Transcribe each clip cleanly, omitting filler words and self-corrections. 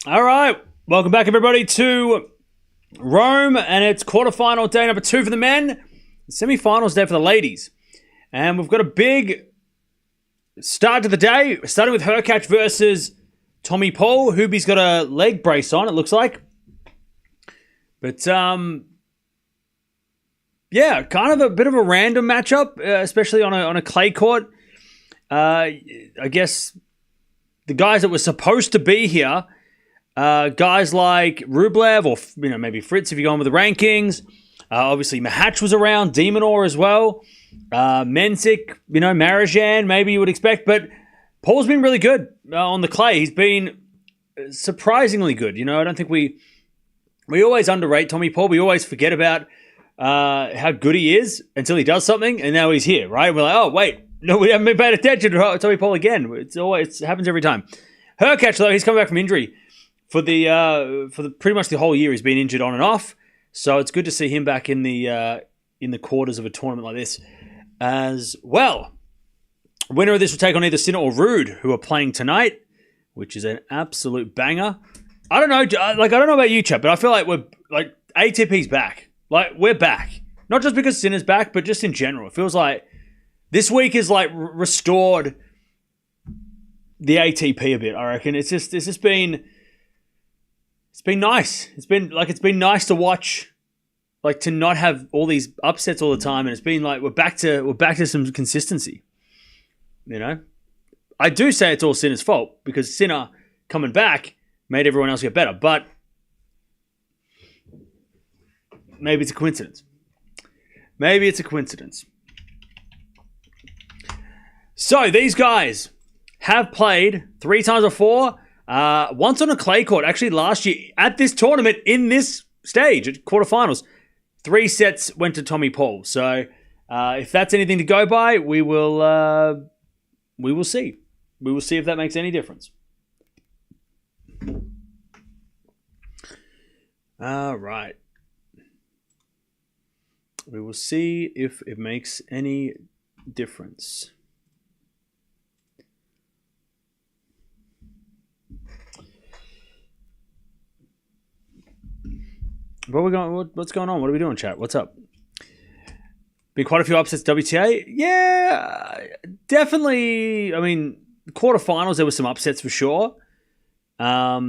All right, welcome back, everybody, to Rome, and it's quarterfinal day number 2 for the men, semi-finals day for the ladies, and we've got a big start to the day, starting with Hurkacz versus Tommy Paul. Hubie's got a leg brace on, it looks like, but yeah, kind of a bit of a random matchup, especially on a clay court. I guess the guys that were supposed to be here. Guys like Rublev or maybe Fritz if you're going with the rankings. Obviously, Mahatch was around. Demonor as well. Mensik, Marijan, maybe you would expect. But Paul's been really good on the clay. He's been surprisingly good. I don't think we always underrate Tommy Paul. We always forget about how good he is until he does something, and now he's here, right? We're like, oh, wait. No, we haven't been paying attention to Tommy Paul again. It happens every time. Hurkacz, though, he's coming back from injury. For the pretty much the whole year, he's been injured on and off, so it's good to see him back in the quarters of a tournament like this as well. Winner of this will take on either Sinner or Ruud, who are playing tonight, which is an absolute banger. I don't know, I don't know about you, chat, but I feel like ATP's back. We're back, not just because Sinner's back, but just in general. It feels like this week is restored the ATP a bit. I reckon it's just been. It's been nice. It's been nice to watch, to not have all these upsets all the time, and it's been we're back to some consistency. I do say it's all Sinner's fault because Sinner coming back made everyone else get better, but maybe it's a coincidence. So these guys have played 3 times before. Once on a clay court, actually last year at this tournament in this stage at quarterfinals, 3 sets went to Tommy Paul. So if that's anything to go by, we will see. We will see if that makes any difference. All right. We will see if it makes any difference. What's going on? What are we doing, chat? What's up? Been quite a few upsets WTA. Yeah, definitely. I mean, quarterfinals, there were some upsets for sure. But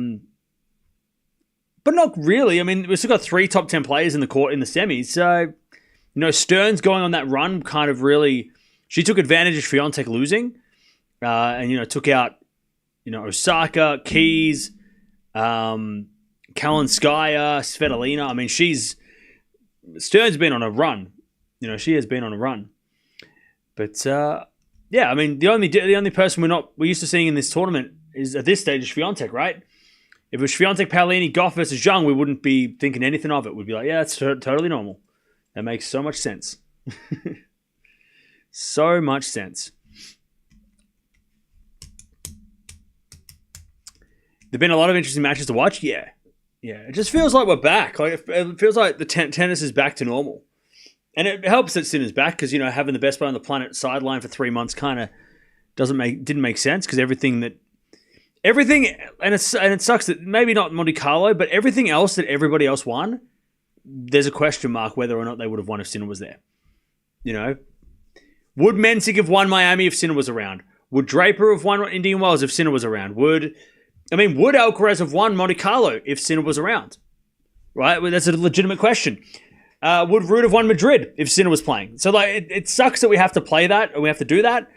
not really. I mean, we've still got 3 top 10 players in the court in the semis. So, Stern's going on that run kind of really... She took advantage of Swiatek losing. And, took out, Osaka, Keys... Kalinskaya, Svitolina. I mean, Stern's been on a run. She has been on a run. But yeah, I mean, the only person we're used to seeing in this tournament is at this stage is Swiatek, right? If it was Swiatek, Paolini, Gauff versus Young, we wouldn't be thinking anything of it. We'd be like, yeah, it's totally normal. That makes so much sense. So much sense. There've been a lot of interesting matches to watch. Yeah. It just feels like we're back. It feels like the tennis is back to normal. And it helps that Sinner's back because, having the best player on the planet sidelined for 3 months kind of didn't make sense because everything, and it sucks that maybe not Monte Carlo, but everything else that everybody else won, there's a question mark whether or not they would have won if Sinner was there. Would Mensik have won Miami if Sinner was around? Would Draper have won Indian Wells if Sinner was around? Would Alcaraz have won Monte Carlo if Sinner was around? Right? Well, that's a legitimate question. Would Ruud have won Madrid if Sinner was playing? So, it sucks that we have to play that and we have to do that,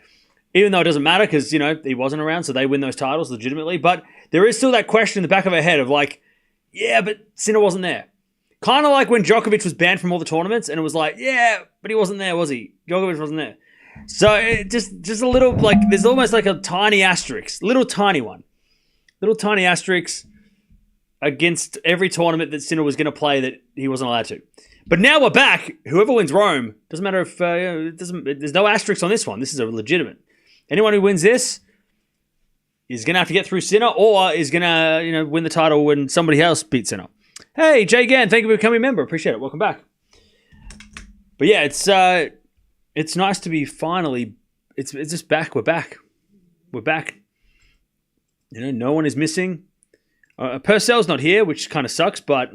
even though it doesn't matter because, he wasn't around, so they win those titles legitimately. But there is still that question in the back of our head of yeah, but Sinner wasn't there. Kind of like when Djokovic was banned from all the tournaments and it was yeah, but he wasn't there, was he? Djokovic wasn't there. So, it just a little, there's almost a tiny asterisk, little tiny one. Little tiny asterisks against every tournament that Sinner was going to play that he wasn't allowed to. But now we're back. Whoever wins Rome, doesn't matter if there's no asterisks on this one. This is a legitimate. Anyone who wins this is going to have to get through Sinner or is going to win the title when somebody else beats Sinner. Hey, Jay Gann, thank you for becoming a member. Appreciate it. Welcome back. But yeah, it's nice to be finally. It's just back. We're back. No one is missing. Purcell's not here, which kind of sucks, but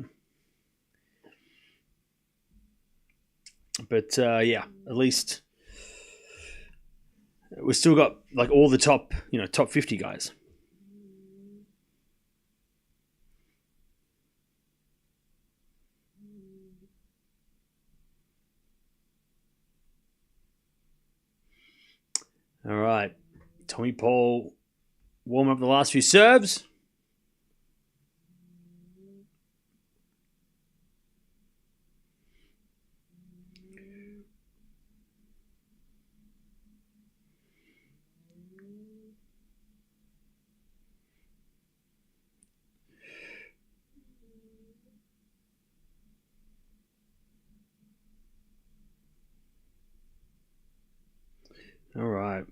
yeah, at least we've still got like all the top 50 guys. All right, Tommy Paul warm up the last few serves. All right.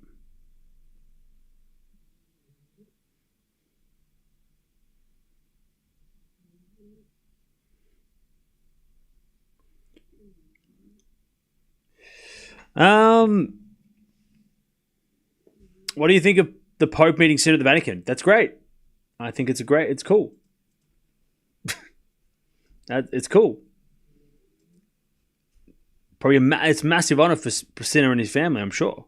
What do you think of the Pope meeting Sinner at the Vatican? That's great. I think it's cool. It's cool. Probably it's a massive honor for Sinner and his family, I'm sure.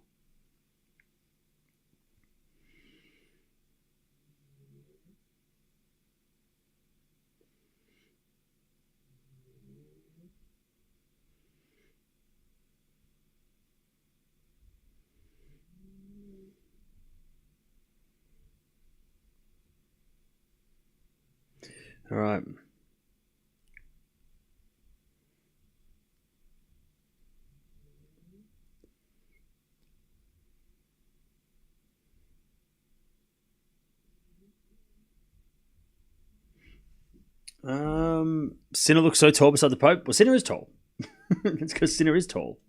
All right. Sinner looks so tall beside the Pope. Well, Sinner is tall. It's because Sinner is tall.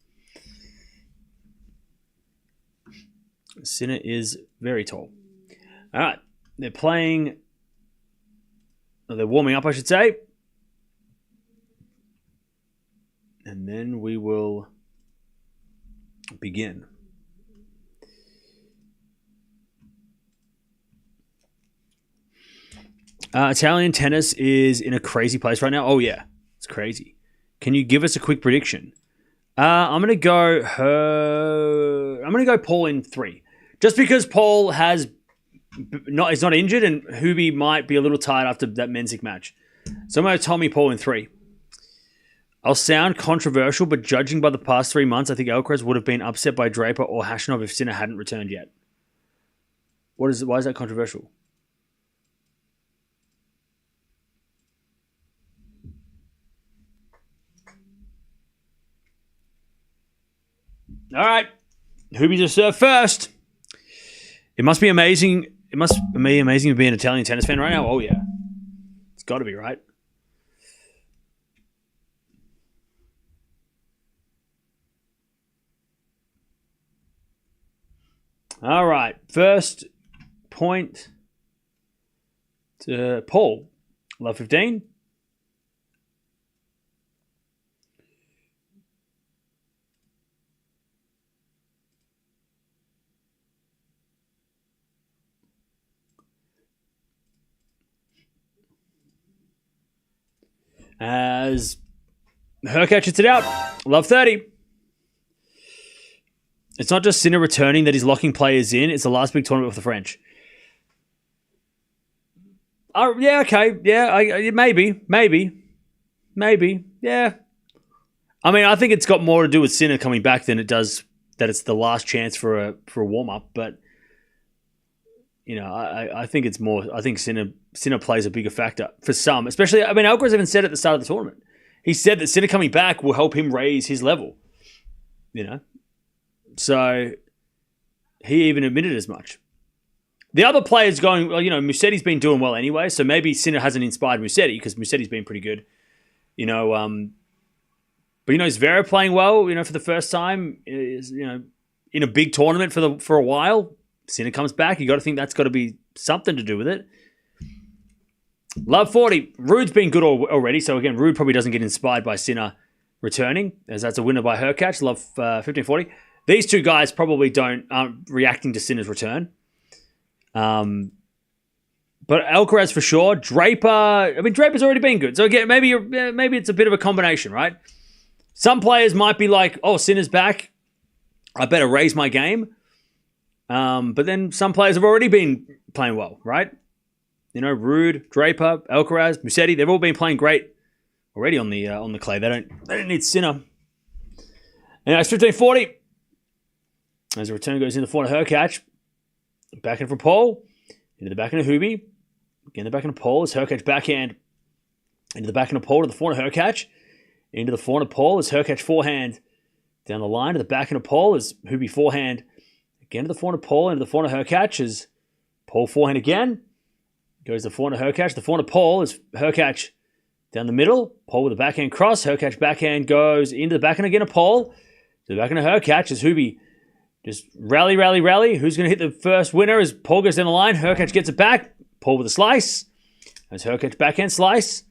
Sinner is very tall. All right. They're playing... They're warming up, I should say. And then we will begin. Italian tennis is in a crazy place right now. Oh, yeah. It's crazy. Can you give us a quick prediction? I'm going to go Paul in 3. Just because Paul is not injured and Hubie might be a little tired after that Menzies match. So I'm going to Tommy Paul in 3. I'll sound controversial, but judging by the past 3 months, I think Alcaraz would have been upset by Draper or Hashanov if Sinner hadn't returned yet. Why is that controversial? All right. Hubie to serve first. It must be amazing. It must be amazing to be an Italian tennis fan right now. Oh, yeah. It's got to be, right? All right. First point to Paul. Love 15. As Hurkacz hits it out. Love 30. It's not just Sinner returning that he's locking players in. It's the last big tournament with the French. Oh, yeah, okay. Yeah, maybe. Yeah. I mean, I think it's got more to do with Sinner coming back than it does that it's the last chance for a warm-up. But, I think it's more... I think Sinner plays a bigger factor for some. Especially, I mean, Alcaraz even said at the start of the tournament. He said that Sinner coming back will help him raise his level. So he even admitted as much. The other players going, well, Musetti's been doing well anyway, so maybe Sinner hasn't inspired Musetti because Musetti's been pretty good. But Zverev playing well, for the first time, is, in a big tournament for a while. Sinner comes back. You got to think that's got to be something to do with it. Love 40. Rude's been good already, so again, Rude probably doesn't get inspired by Sinner returning, as that's a winner by Hurkacz. Love 1540. These two guys probably aren't reacting to Sinner's return. But Alcaraz for sure. Draper. I mean, Draper's already been good. So again, maybe it's a bit of a combination, right? Some players might be like, oh, Sinner's back. I better raise my game. But then some players have already been playing well, right? You know, Rude, Draper, Alcaraz, Musetti, they've all been playing great already on the clay. They don't need Sinner. Anyway, it's 15:40. As the return goes in the forehand of Hurkacz. Back in for Paul. Into the backhand of Hubie. Again, the backhand of Paul is Hurkacz backhand. Into the backhand of Paul to the forehand of Hurkacz. Into the forehand of Paul is Hurkacz forehand. Down the line to the backhand of Paul is Hubie forehand. Again to the forehand of Paul. Into the forehand of Hurkacz is Paul forehand again. Goes the forehand of Hurkacz. The forehand of Paul is Hurkacz down the middle. Paul with the backhand cross. Hurkacz backhand goes into the backhand again of Paul. To the backhand of Hurkacz is Hubie. Just rally. Who's going to hit the first winner as Paul goes down the line. Hurkacz gets it back. Paul with a slice. As Hurkacz backhand slice.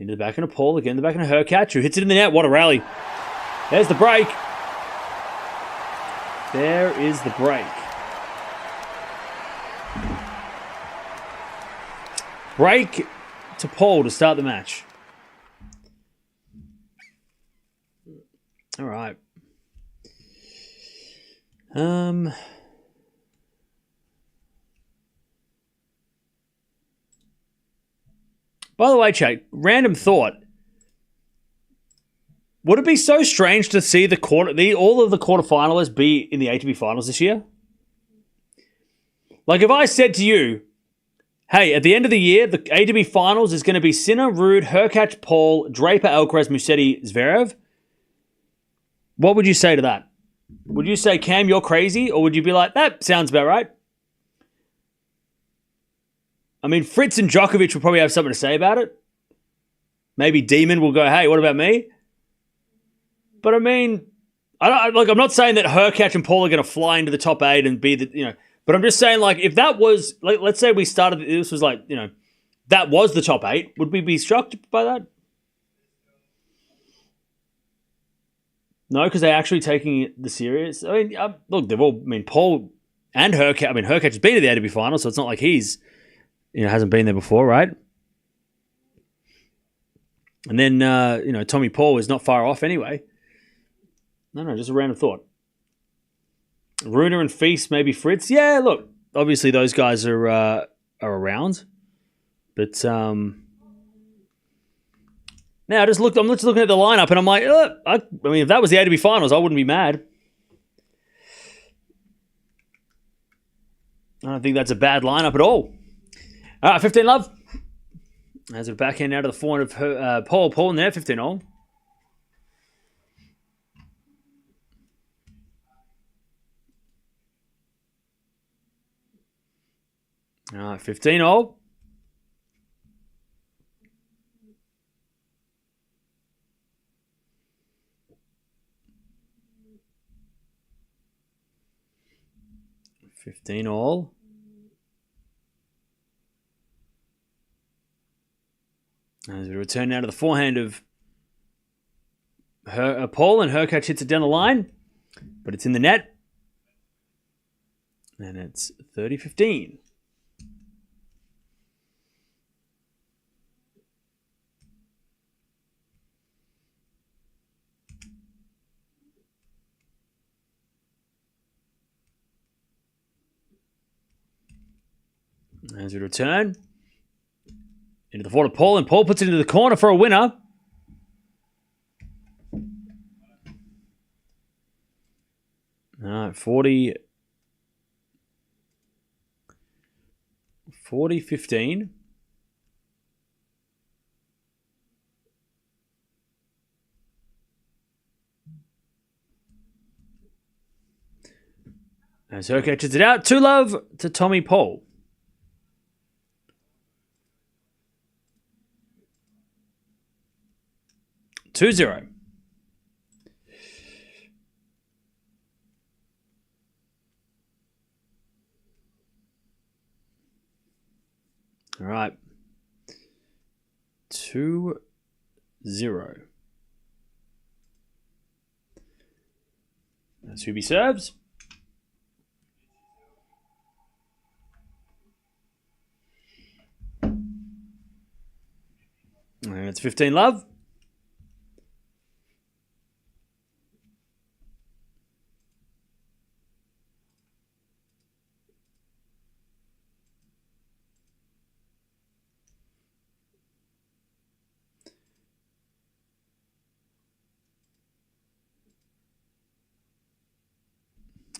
Into the backhand of Paul. Again the backhand of Hurkacz, who hits it in the net. What a rally. There's the break. There is the break. Break to Paul to start the match. All right. By the way, chat, random thought. Would it be so strange to see all of the quarterfinalists be in the ATP finals this year? Like if I said to you, hey, at the end of the year, the ATP finals is going to be Sinner, Rude, Hurkacz, Paul, Draper, Alcaraz, Musetti, Zverev. What would you say to that? Would you say, Cam, you're crazy? Or would you be like, that sounds about right? I mean, Fritz and Djokovic will probably have something to say about it. Maybe Demon will go, hey, what about me? But I mean, I'm not saying that Hurkacz and Paul are going to fly into the top 8 and be the, but I'm just saying, like, if that was, like, let's say we started, this was like, that was the top 8, would we be shocked by that? No, because they're actually taking the serious. I mean, look, Paul and Hurkacz, Hurkacz has been to the ATP final, so it's not like he's, hasn't been there before, right? And then, Tommy Paul is not far off anyway. No, just a random thought. Runa and Feast, maybe Fritz. Yeah, look, obviously those guys are around. But now I'm just looking at the lineup and I'm like, if that was the ATP finals, I wouldn't be mad. I don't think that's a bad lineup at all. All right, 15 love. As a backhand now to the forehand of Paul. Paul in there, 15 all. All right, 15 all. As we return now to the forehand of Paul, and Hurkacz hits it down the line, but it's in the net. And it's 30-15. As we return into the forward of Paul, and Paul puts it into the corner for a winner. All right, 40-15. As Hurkacz hits it out, 2-love to Tommy Paul. Two zero. All right. 2-0. That's Hubie serves. 15 love.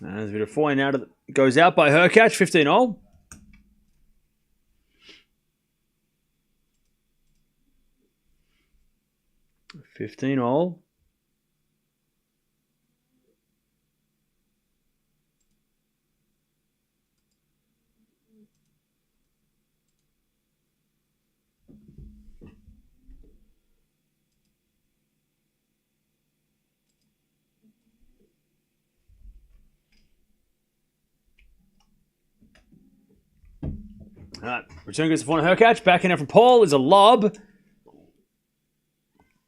And there's a bit of four now that goes out by Hurkacz, 15 all. $15 all. All right, return goes to Hurkacz. Back in from Paul is a lob.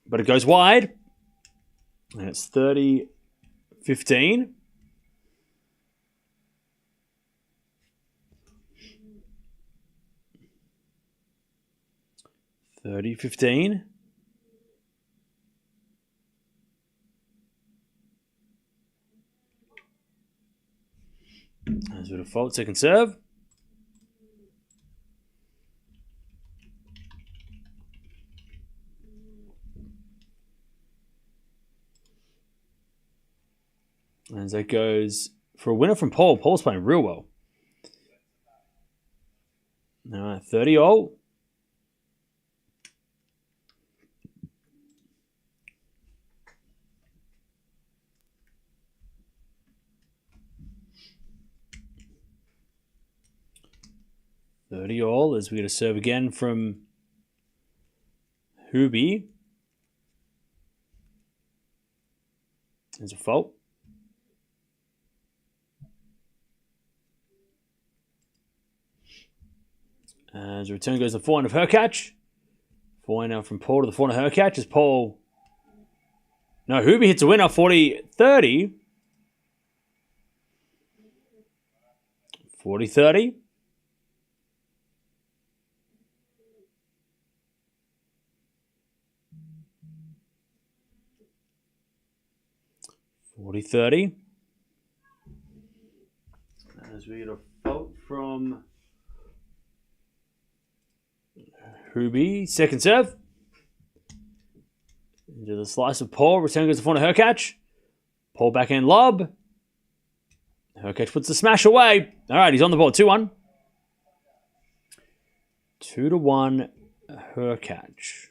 But it goes wide. And it's 30-15. 30-15. There's a bit of fault, second serve. As that goes for a winner from Paul. Paul's playing real well. All right, 30 all. As we get a serve again from Hubie. There's a fault. As the return goes to the forehand of Hurkacz. Forehand now from Paul to the forehand of Hurkacz as Paul. No, Hubie hits a winner, 40-30. 40-30. As we get a fault from Hubie, second serve. Into the slice of Paul. Return goes to front of Hurkacz. Paul backhand lob. Hurkacz puts the smash away. All right, he's on the board. 2-1. 2-1 Hurkacz.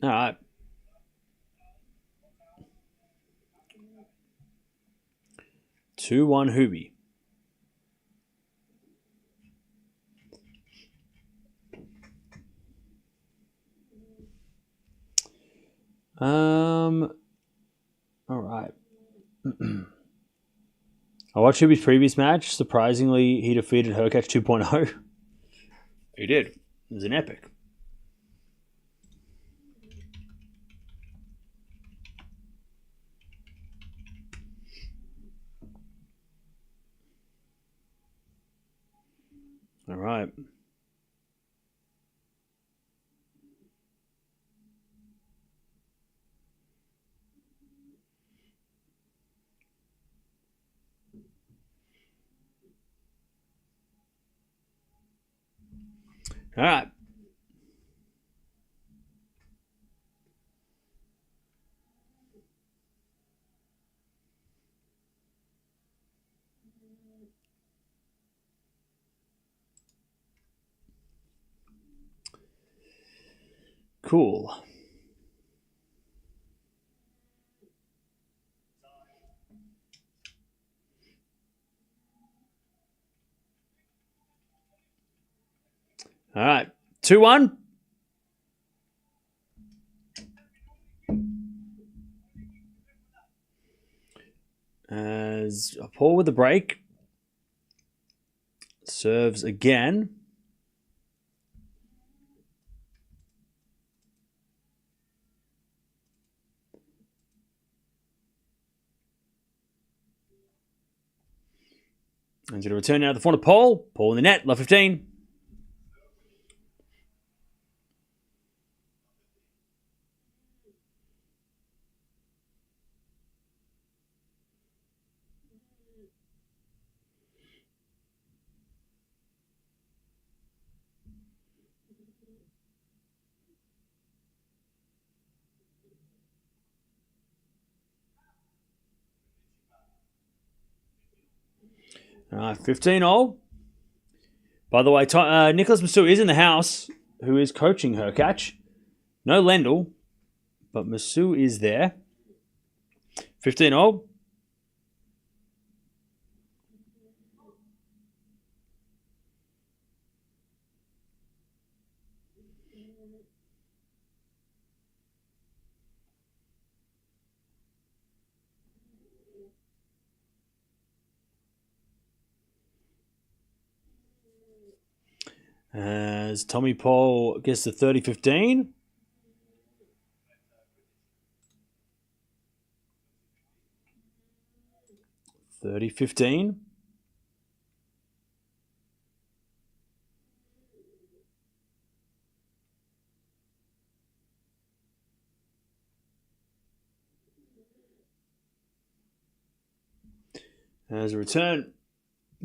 All right. Two-one Hubie. All right. I watched Hubie's previous match. Surprisingly, he defeated Hurkacz 2.0. He did. It was an epic. All right. All right. Cool. All right. 2-1. As Paul with the break. Serves again. And to return now to the front of Paul. Paul in the net, love 15. All right, 15-all. By the way, Nicholas Massou is in the house, who is coaching Hurkacz. No Lendl, but Massou is there. 15-all. As Tommy Paul gets to 30-15. As a return,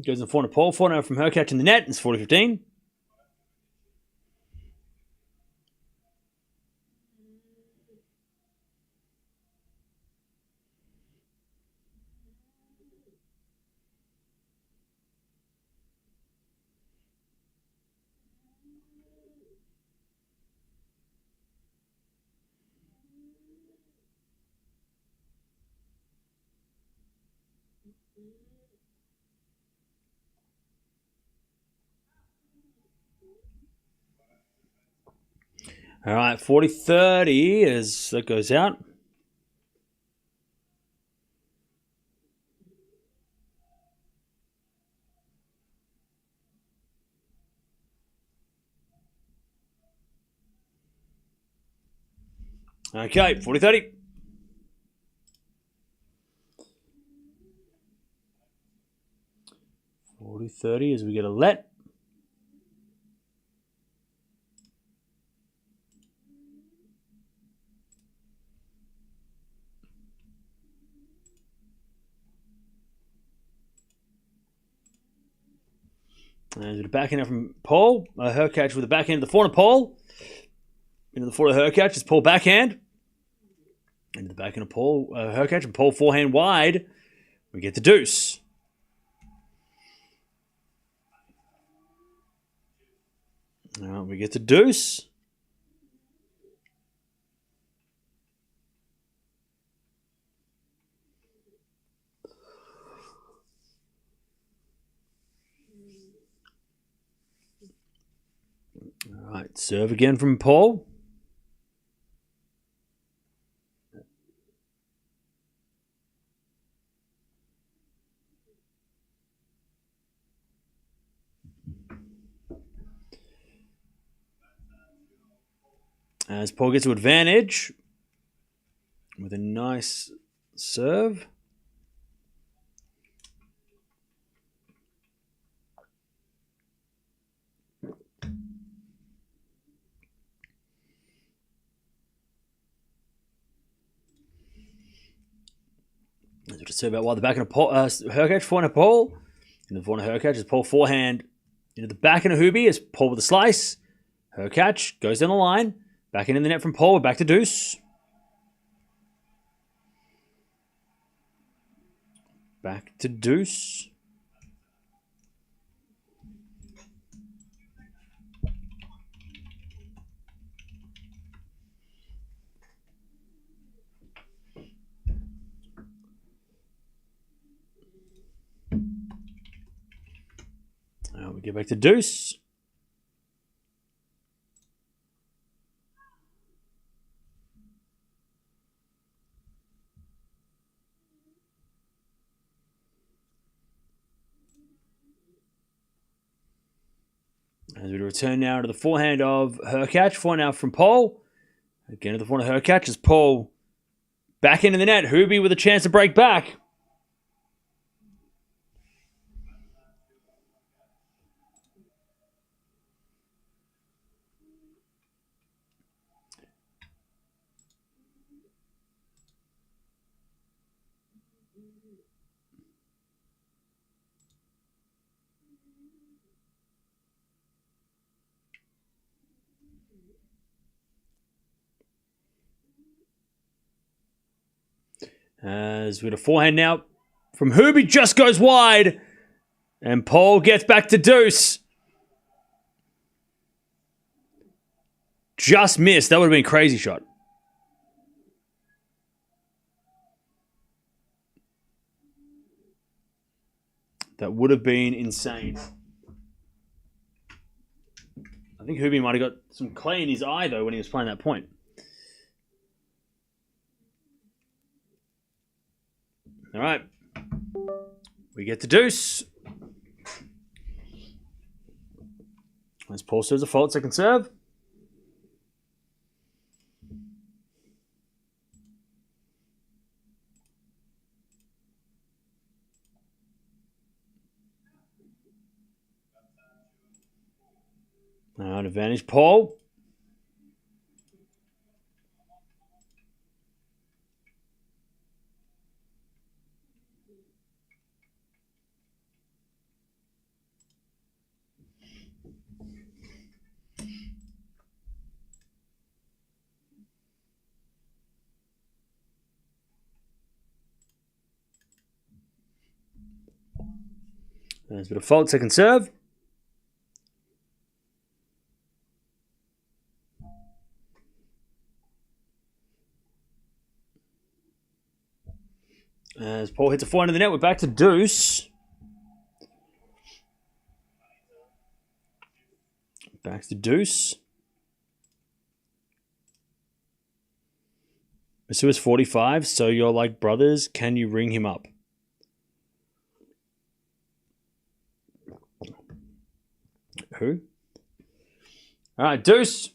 goes in the corner Paul. 4-0 from Hurkacz in the net. It's 40-15. All right, 40-30 as that goes out. Okay, 40-30. As we get a let. And the backhand from Paul. Hurkacz with the backhand of the forehand of Paul. Into the forehand of Hurkacz is Paul backhand. Into the backhand of Paul Hurkacz and Paul forehand wide. We get the deuce. We get the deuce. All right, serve again from Paul. As Paul gets to advantage with a nice serve. As we just serve out wide the back of Paul, Hurkacz, forehand of Paul. And the forehand of Hurkacz is Paul forehand into the backhand of Hubie as Paul with a slice. Hurkacz goes down the line. Back in the net from Paul. We're back to deuce. Back to deuce. Now we get back to deuce. As we return now to the forehand of Hurkacz. Forehand now from Paul. Again to the forehand of Hurkacz as Paul back into the net. Hubie with a chance to break back. As we had a forehand now from Hubie, just goes wide. And Paul gets back to deuce. Just missed. That would have been a crazy shot. That would have been insane. I think Hubie might have got some clay in his eye, though, when he was playing that point. All right. We get the deuce. As Paul serves a fault, second serve. Now, advantage, Paul. There's a bit of fault, second serve. As Paul hits a forehand in the net, we're back to deuce. Back to deuce. Masua's 45, so you're like brothers. Can you ring him up? Who? All right, deuce.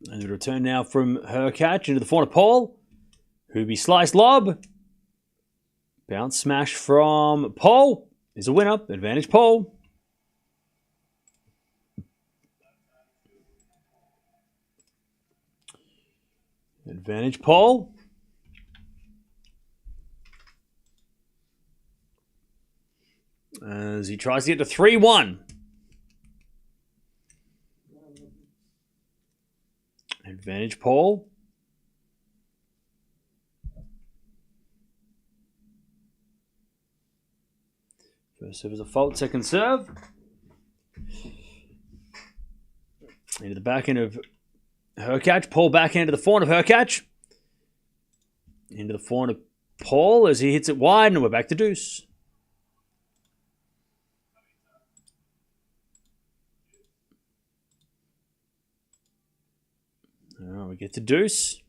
And a return now from Hurkacz into the forehand of Paul. Hubie slice lob. Bounce smash from Paul. Is a winner. Advantage Paul. Advantage Paul. As he tries to get to 3-1. Advantage Paul. First serve is a fault, second serve. Into the back end of Hurkacz. Paul backhand to the forehand of Hurkacz. Into the forehand of Paul as he hits it wide, and we're back to deuce. We get to deuce.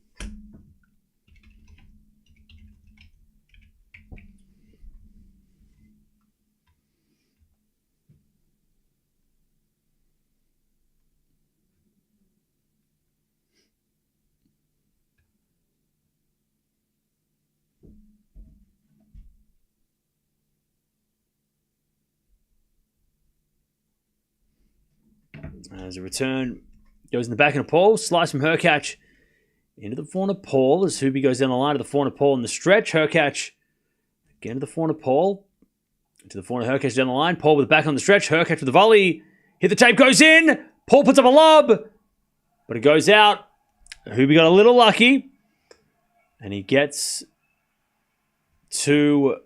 As a return goes in the back end of Paul. Slice from Hurkacz into the forehand of Paul as Hubie goes down the line to the forehand of Paul in the stretch. Hurkacz again to the forehand of Paul. To the forehand of Hurkacz down the line. Paul with the back on the stretch. Hurkacz with the volley. Hit the tape, goes in. Paul puts up a lob, but it goes out. Hubie got a little lucky, and he gets to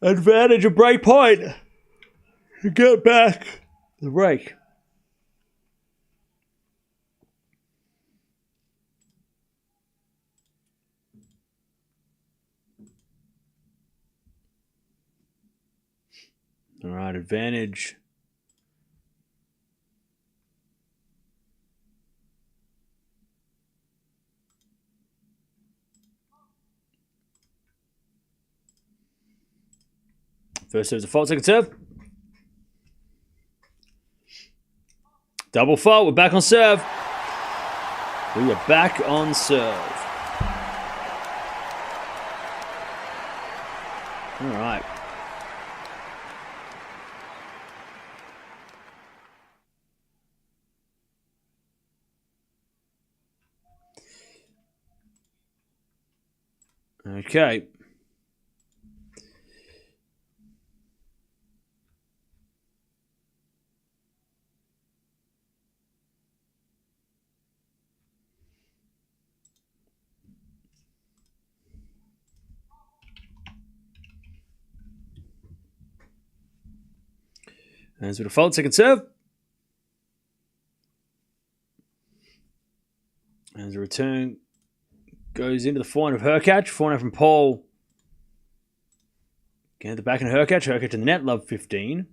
advantage of break point to get back the break. All right, advantage. First serve is a fault, second serve. Double fault, we're back on serve. We are back on serve. All right. Okay. As with a fault, second serve. As a return goes into the forehand of Hurkacz. Forehand from Paul. Again at the back of Hurkacz. Hurkacz in the net. Love 15.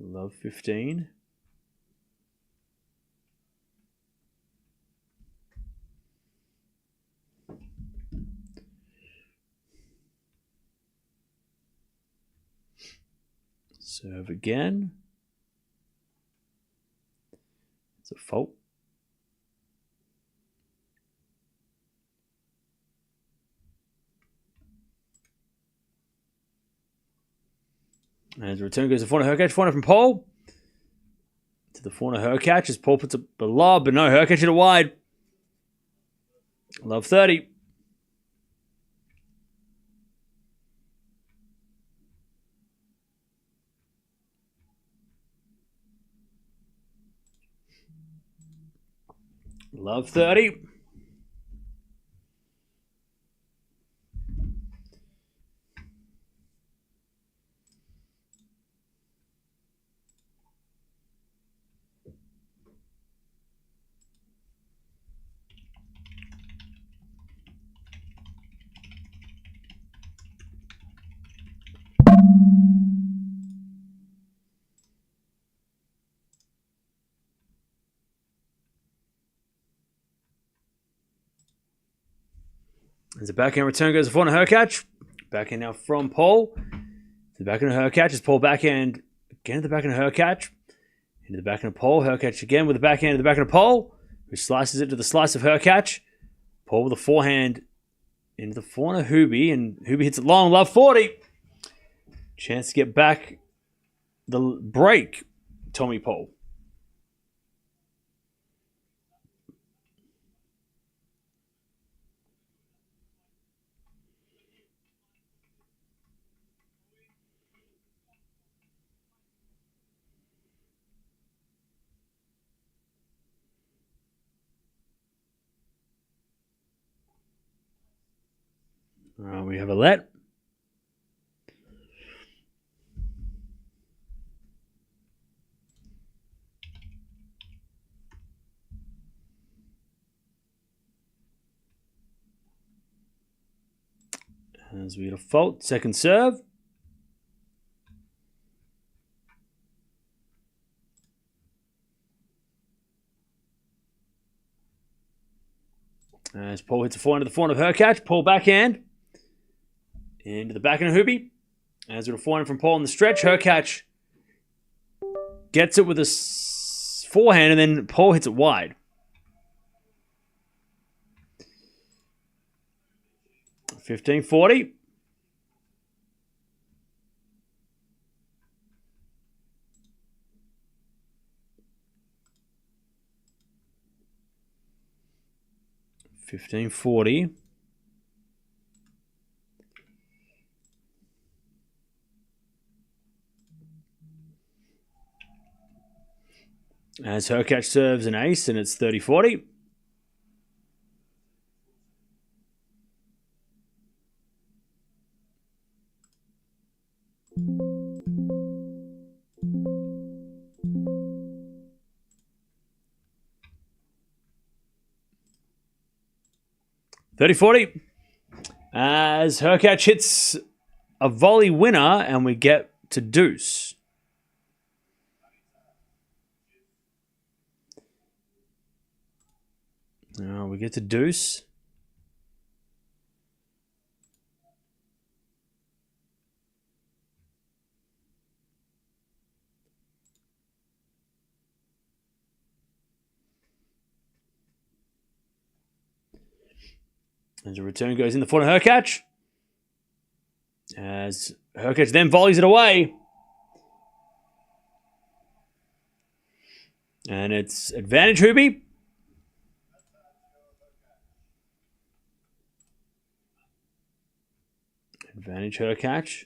Love 15. Serve again. It's a fault. As the return goes to forehand Hurkacz. Forehand from Paul. To the forehand Hurkacz as Paul puts up a lob, but no, Hurkacz hit it wide. Love 30. Love 30. As the backhand return goes to forehand Hurkacz. Backhand now from Paul. To the backhand of Hurkacz. As Paul backhand again at the backhand of Hurkacz. Into the backhand of Paul. Hurkacz again with the backhand to the backhand of Paul. Who slices it to the slice of Hurkacz. Paul with a forehand into the forehand of Hubie. And Hubie hits it long. Love 40. Chance to get back the break. Tommy Paul. We have a let. As we get a fault, second serve. As Paul hits a forehand to the forehand of Hurkacz. Paul backhand. Into the backhand of Hubie. As with a forehand from Paul in the stretch. Hurkacz gets it with a forehand and then Paul hits it wide. $15.40. $15.40. As Hurkacz serves an ace and it's 30-40. $30-40. As Hurkacz hits a volley winner and we get to deuce. Now we get to deuce. As a return goes in the front of Hurkacz. As Hurkacz then volleys it away. And it's advantage Hubie. Advantage Hurkacz.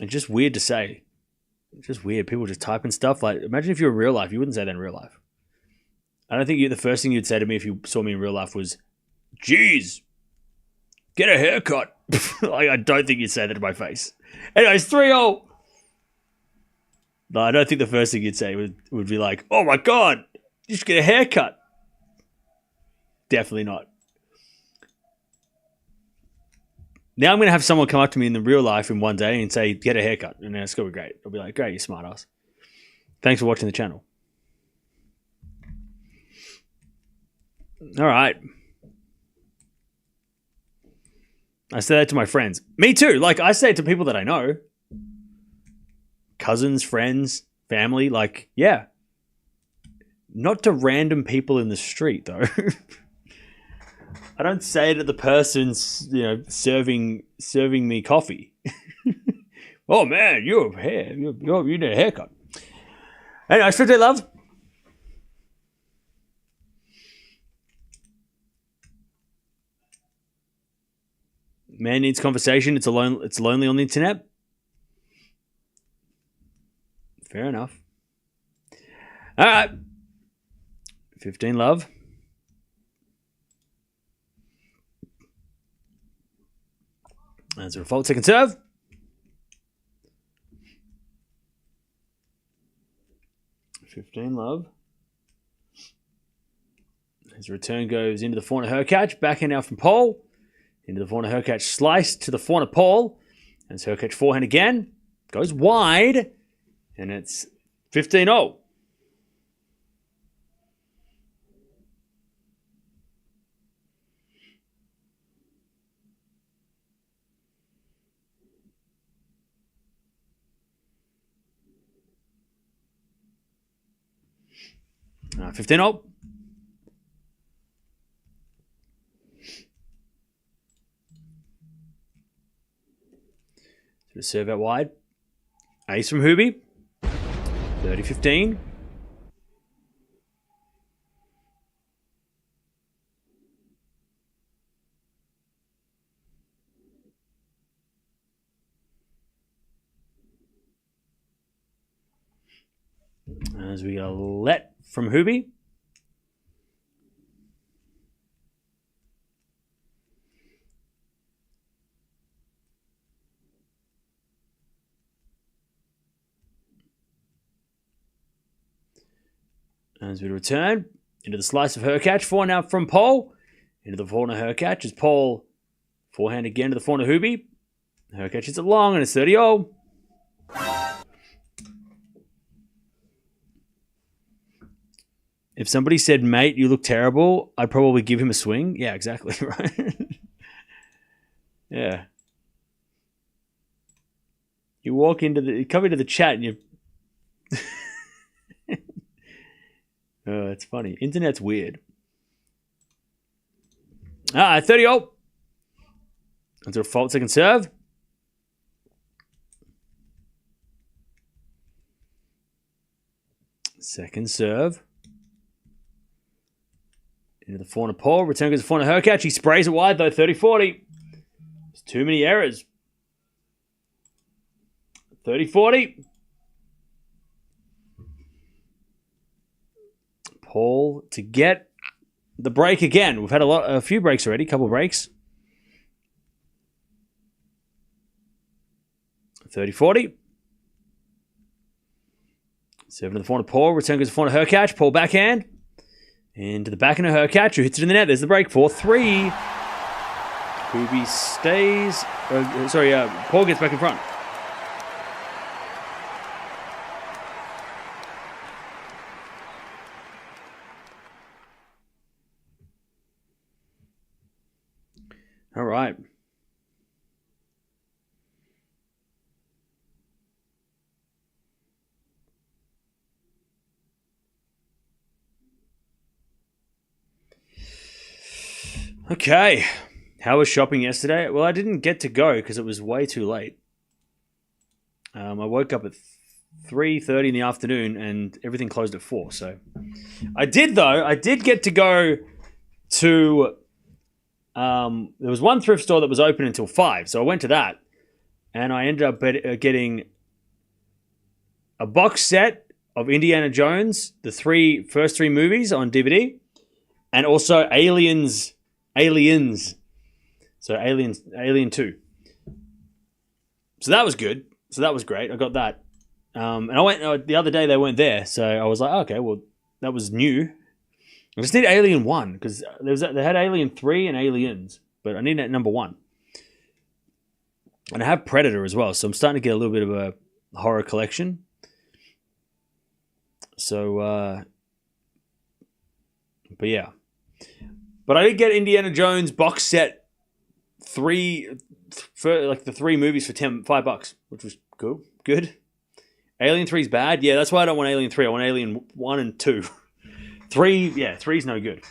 It's just weird to say. It's just weird. People just typing stuff. Like, imagine if you were in real life. You wouldn't say that in real life. I don't think the first thing you'd say to me if you saw me in real life was, "Geez, get a haircut." Like, I don't think you'd say that to my face. Anyways, 3-0. No, I don't think the first thing you'd say would be like, "Oh my God, you should get a haircut." Definitely not. Now I'm going to have someone come up to me in the real life in one day and say, "Get a haircut." And it's going to be great. I'll be like, "Great, you smart ass. Thanks for watching the channel." All right. I say that to my friends. Me too. Like, I say it to people that I know. Cousins, friends, family. Like, yeah. Not to random people in the street, though. I don't say it to the person's, serving me coffee. "Oh man, you need a haircut." Anyway, 15 love. Man needs conversation. It's lonely on the internet. Fair enough. All right. 15 love. That's a fault. Second serve. $15 love. His return goes into the forehand Hurkacz. Backhand now from Paul. Into the forehand Hurkacz. Slice to the forehand Paul. And it's Hurkacz forehand again. Goes wide. And it's 15-0. Uh, 15-0. So serve out wide. Ace from Hubie. 30-15. As we get a let from Hubie. As we return into the slice of Hurkacz. Forehand now from Paul. Into the forehand of Hurkacz as Paul forehand again to the forehand of Hubie. Hurkacz hits it long and it's 30-0. If somebody said, "Mate, you look terrible," I'd probably give him a swing. Yeah, exactly. Right. Yeah. You come into the chat and you. Oh, it's funny. Internet's weird. 30-0. That's a fault second serve. Second serve. Into the forehand of Paul. Return goes to the forehand of Hurkacz. He sprays it wide though. 30-40. There's too many errors. 30-40. Paul to get the break again. We've had a few breaks already. Couple breaks. 30-40. Seven to the forehand of Paul. Return goes to the forehand of Hurkacz. Paul backhand. Into the backhand of Hurkacz, who hits it in the net. There's the break. 4-3. Hubie stays. Paul gets back in front. All right. Okay. How was shopping yesterday? Well, I didn't get to go because it was way too late. I woke up at 3:30 in the afternoon and everything closed at 4. So I did get to go to... there was one thrift store that was open until 5, so I went to that. and I ended up getting a box set of Indiana Jones, the first three movies on DVD, and also Aliens. So Alien 2. So that was good. So that was great. I got that. And I went the other day. They weren't there, so I was like, okay, well, that was new. I just need Alien 1 because they had Alien 3 and Aliens, but I need that number 1. And I have Predator as well, so I'm starting to get a little bit of a horror collection. So, but yeah. But I did get Indiana Jones box set the 3 movies for $5, which was cool. Good. Alien 3's bad. Yeah, that's why I don't want Alien 3. I want Alien 1 and 2. 3's no good.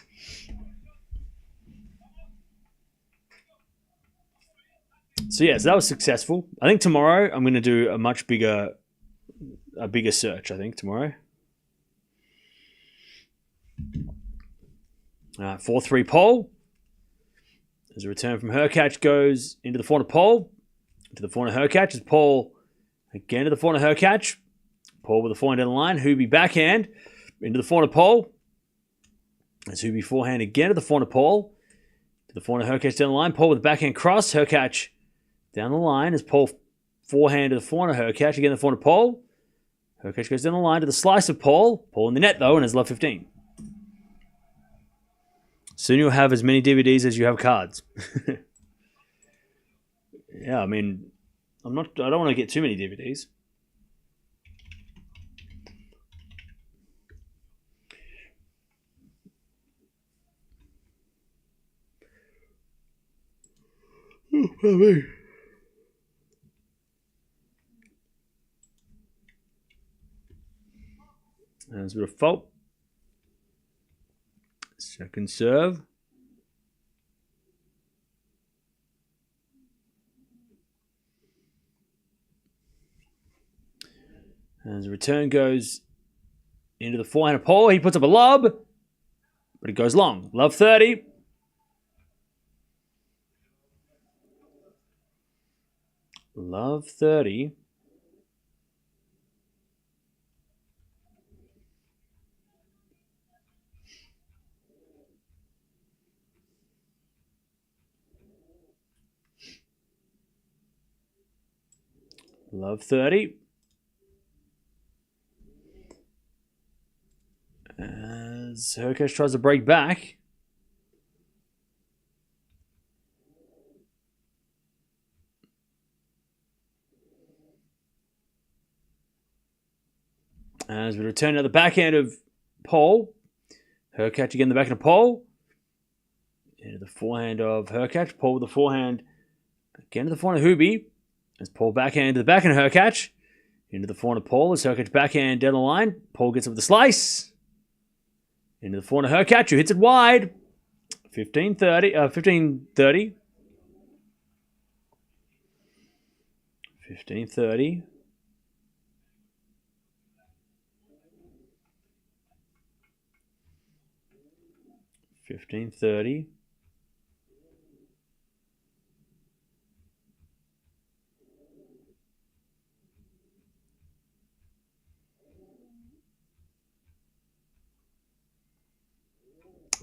So yeah, so that was successful. I think tomorrow I'm going to do a much bigger search, I think, tomorrow. 4-3 pole. As a return from Hurkacz goes into the forehand of Pole. To the forehand of Hurkacz. As Pole again to the forehand of Hurkacz. Pole with the forehand down the line. Hubie backhand into the forehand of Pole. As Hubie forehand again to the forehand of Pole. To the forehand of Hurkacz down the line. Pole with the backhand cross. Hurkacz down the line as Pole forehand to the forehand of Hurkacz. Again the forehand of Pole. Hurkacz goes down the line to the slice of Pole. Pole in the net though and has love 15. Soon you'll have as many DVDs as you have cards. Yeah, I mean, I don't want to get too many DVDs. There's a bit of fault. Second serve. As the return goes into the forehand of Pole, he puts up a lob, but it goes long. Love 30. Love 30. Love 30. As Hurkacz tries to break back. As we return to the backhand of Pole. Hurkacz again, the backhand of Pole. Into the forehand of Hurkacz. Pole with the forehand. Again to the forehand of Hubie. As Pole backhand to the backhand of Hurkacz. Into the forehand of Pole. As Hurkacz backhand down the line. Pole gets up with the slice. Into the forehand of Hurkacz, who hits it wide. 15-30. 15-30. 15-30. $15.30.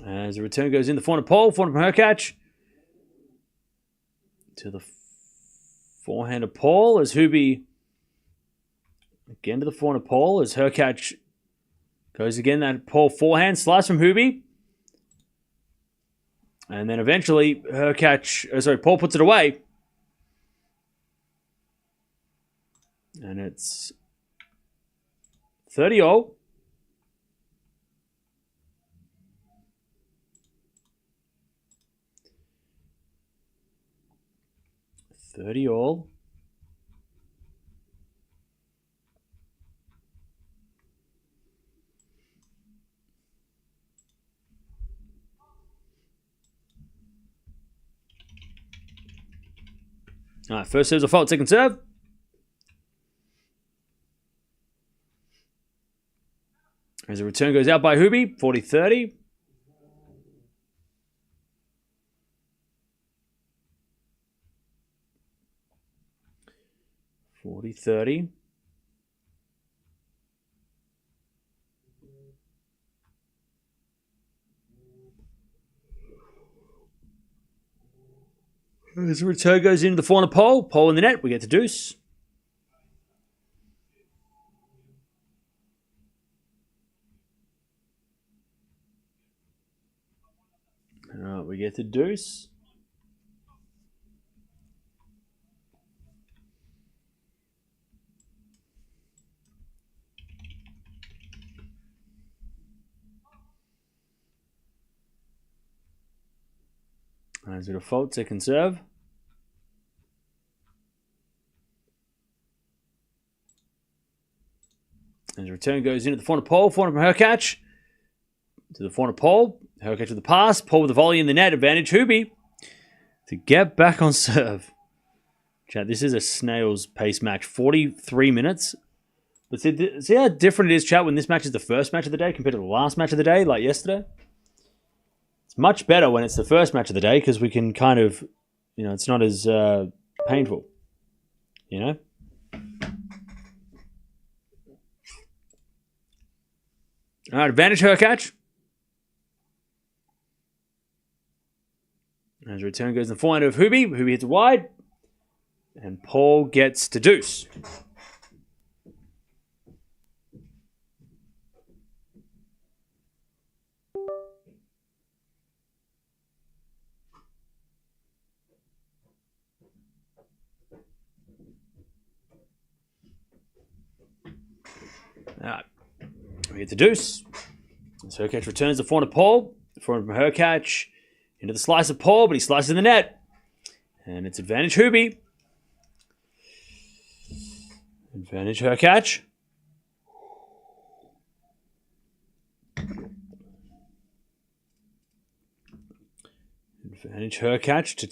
As the return goes in, the forehand of Pole, forehand from Hurkacz. To the forehand of Pole as Hubie again to the forehand of Pole as Hurkacz goes again. That Pole forehand slice from Hubie. And then eventually Pole puts it away. And it's 30-all. 30-all. All right, first serve's a fault, second serve. As the return goes out by Hubie, 40-30. be 30. As the return goes into the corner pole. Pole in the net. We get to deuce. We get to deuce. As a default, second serve. As the return goes into the corner pole. Corner from Hurkacz. To the corner pole. Hurkacz with the pass. Pole with the volley in the net. Advantage Hubie to get back on serve. Chat, this is a snail's pace match. 43 minutes. But see how different it is, chat, when this match is the first match of the day compared to the last match of the day, like yesterday? It's much better when it's the first match of the day because we can kind of, it's not as painful. All right, advantage Hurkacz. As a return goes in the forehand of Hubie. Hubie hits wide. And Paul gets to deuce. All right. We get to deuce. So Hurkacz returns the forehand to Paul. The forehand from Hurkacz into the slice of Paul, but he slices in the net. And it's advantage Hubie. Advantage Hurkacz. Advantage Hurkacz to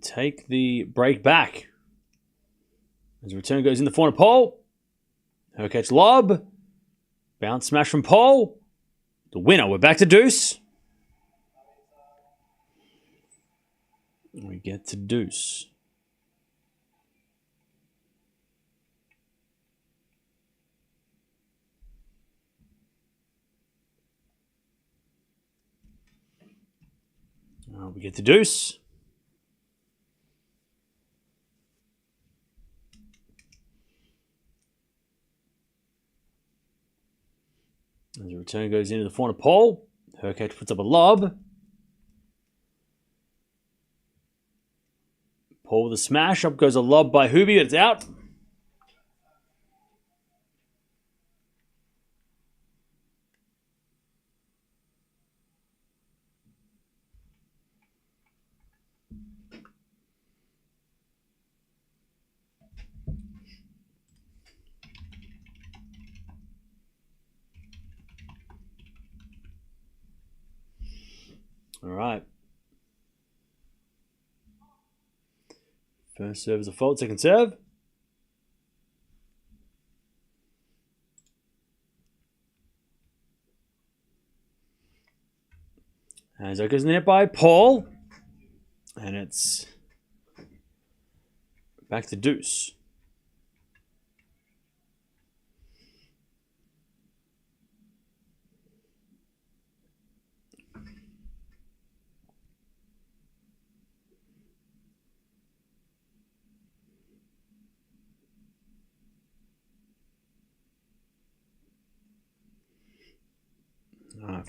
take the break back. As the return goes in the corner pole. Hurkacz lob. Bounce smash from Paul. The winner. We're back to deuce. We get to deuce. We get to deuce. As the return goes into the corner pole, Hurkacz puts up a lob. Paul with a smash. Up goes a lob by Hubie, but it's out. All right. First serve is a fault. Second serve. As that goes in the net by Paul. And it's back to deuce.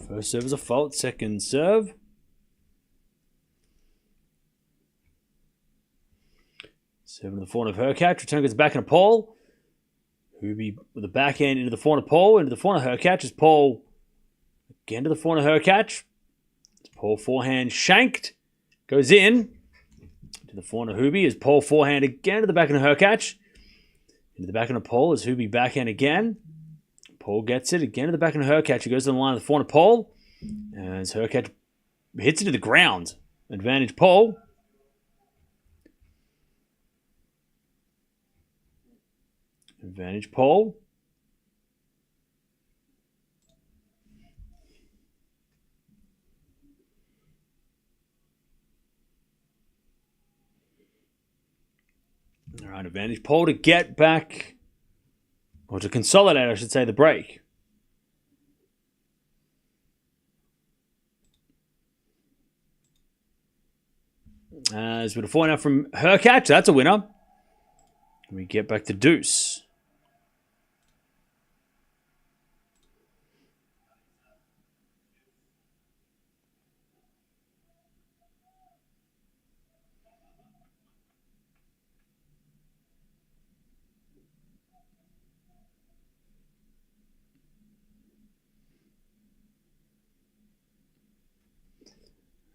First serve is a fault. Second serve. Serve in the forehand of Hurkacz. Return goes back into Paul. Hubie with the backhand into the forehand of Paul. Into the forehand of Hurkacz. As Paul again to the forehand of Hurkacz. As Paul forehand shanked. Goes in. To the forehand of Hubie. As Paul forehand again to the backhand of Hurkacz. Into the backhand of Paul. As Hubie backhand again. Paul gets it again to the backhand of Hurkacz. He goes to the line of the forehand of Paul. As Hurkacz hits it to the ground. Advantage Paul. Advantage Paul. All right, advantage Paul to get back, or to consolidate, I should say, the break. As with a 4 now from Hurkacz, that's a winner. We get back to deuce.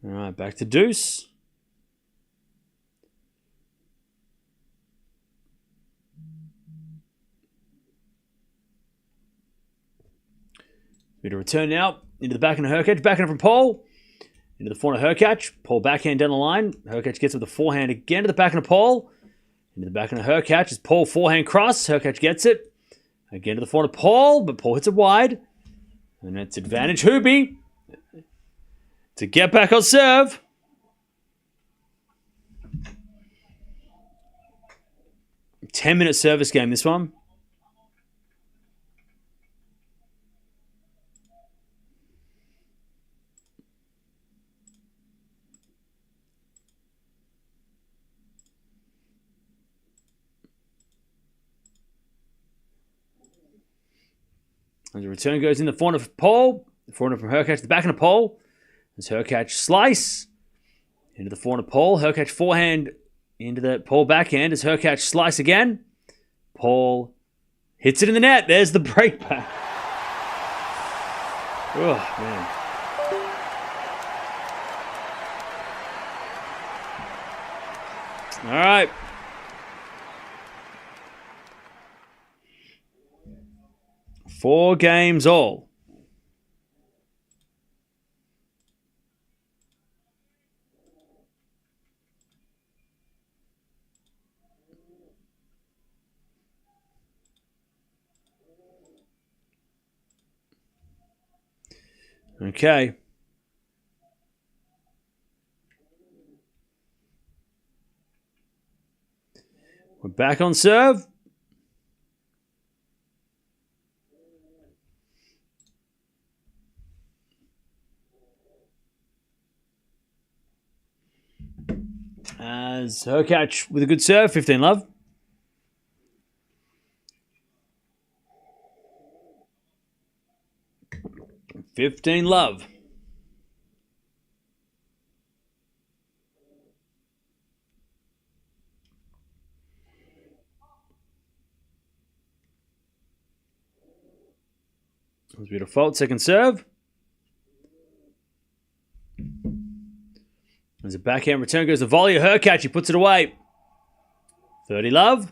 All right, back to deuce. Bit of return now into the backhand of Hurkacz. Backhand from Paul. Into the forehand of Hurkacz. Paul backhand down the line. Hurkacz gets with the forehand again to the backhand of Paul. Into the backhand of Hurkacz. As Paul forehand cross. Hurkacz gets it. Again to the forehand of Paul, but Paul hits it wide. And that's advantage Hubie to get back on serve. Ten-minute service game, this one. As the return goes in the forehand of Paul. The forehand from Hurkacz, the backhand of Paul. As Hurkacz slice. Into the forehand of Paul. Hurkacz forehand into the Paul backhand. As Hurkacz slice again. Paul hits it in the net. There's the break back. Oh, man. All right. Four games all. Okay. We're back on serve. As Hurkacz with a good serve, 15 love. $15 love. As we default, second serve. As a backhand return goes to volley of Hurkacz. He puts it away. 30 love.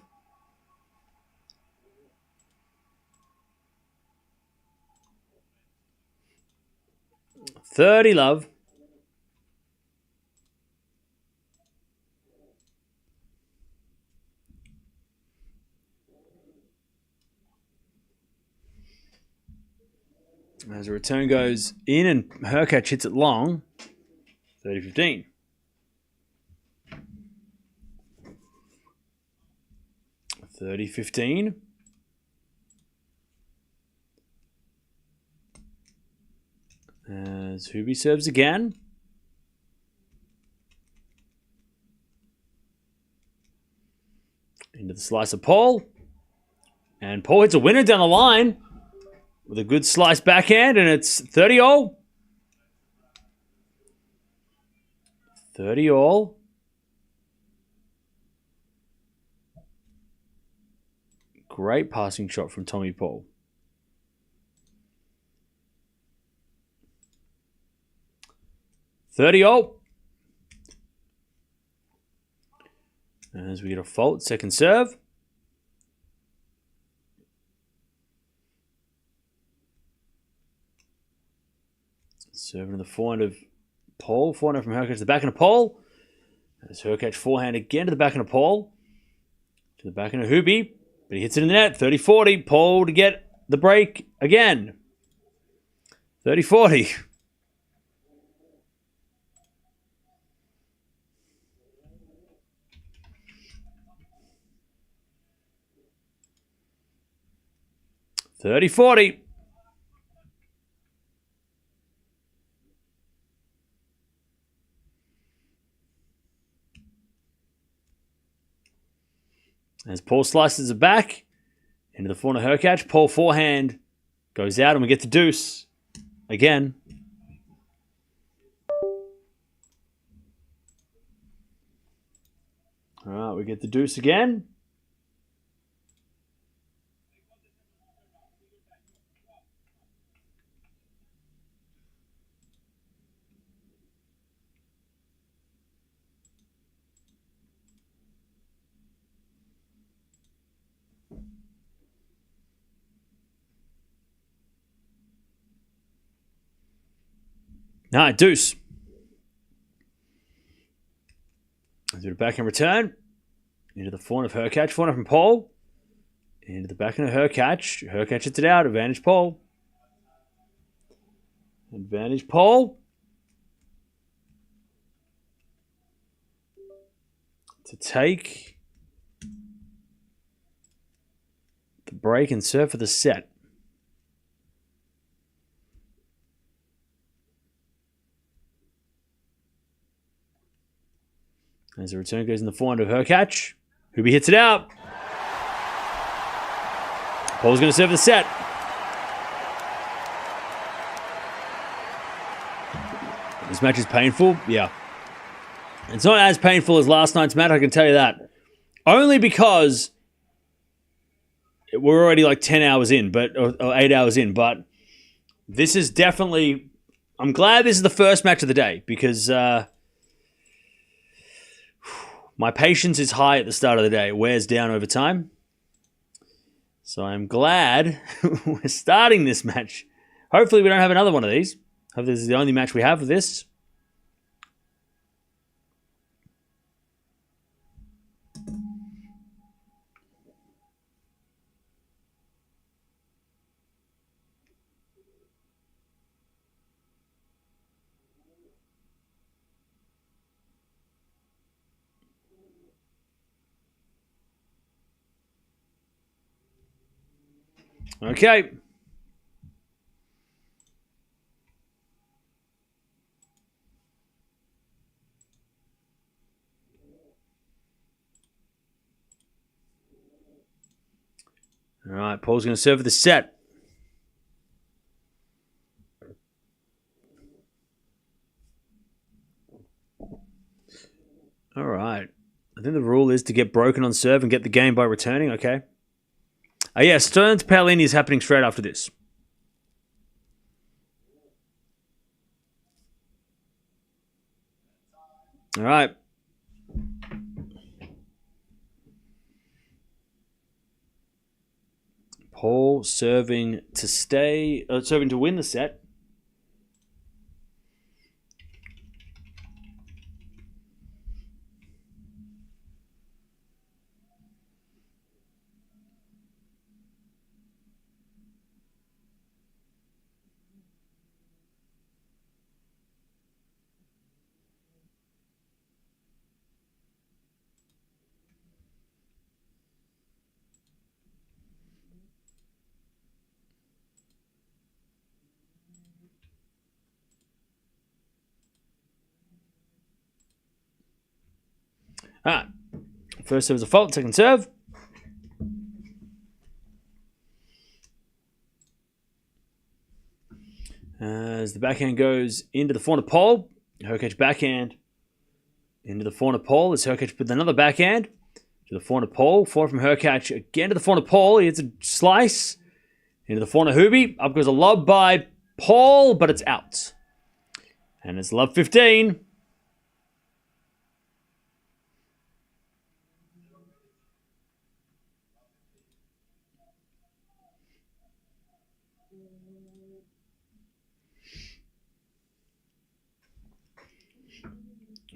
$30 love. As a return goes in and Hurkacz hits it long. 30-15. $30-15. As Hubie serves again. Into the slice of Paul. And Paul hits a winner down the line with a good slice backhand, and it's 30-all. 30-all. Great passing shot from Tommy Paul. $30-all. As we get a fault, second serve. Serving to the forehand of Paul. Forehand from Hurkacz to the backhand of Paul. As Hurkacz forehand again to the backhand of Paul. To the backhand of Hubie. But he hits it in the net. 30-40. Paul to get the break again. 30-40. 30-40. As Paul slices it back into the forehand of Hurkacz. Paul forehand goes out and we get the deuce again. All right, we get the deuce again. All right, deuce. Let's do the backhand return. Into the forehand of Hurkacz. Forehand from Paul. Into the backhand of Hurkacz. Hurkacz hits it out. Advantage Paul. Advantage Paul. To take the break and serve for the set. As the return goes in the forehand of Hurkacz. Hubie hits it out. Paul's going to serve the set. This match is painful. Yeah. It's not as painful as last night's match, I can tell you that. Only because we're already like 10 hours in, or 8 hours in. But this is definitely... I'm glad this is the first match of the day because... my patience is high at the start of the day. It wears down over time. So I'm glad we're starting this match. Hopefully we don't have another one of these. Hopefully this is the only match we have of this. Okay. All right, Paul's going to serve for the set. All right. I think the rule is to get broken on serve and get the game by returning. Okay. Oh, yeah, Stern to Paolini is happening straight after this. All right. Paul serving to win the set. All right. First serve is a fault, second serve. As the backhand goes into the forehand of Paul, Hurkacz backhand into the forehand of Paul. As Hurkacz with another backhand to the forehand of Paul. Forehand from Hurkacz again to the forehand of Paul. He hits a slice into the forehand of Hubie. Up goes a lob by Paul, but it's out. And it's love 15.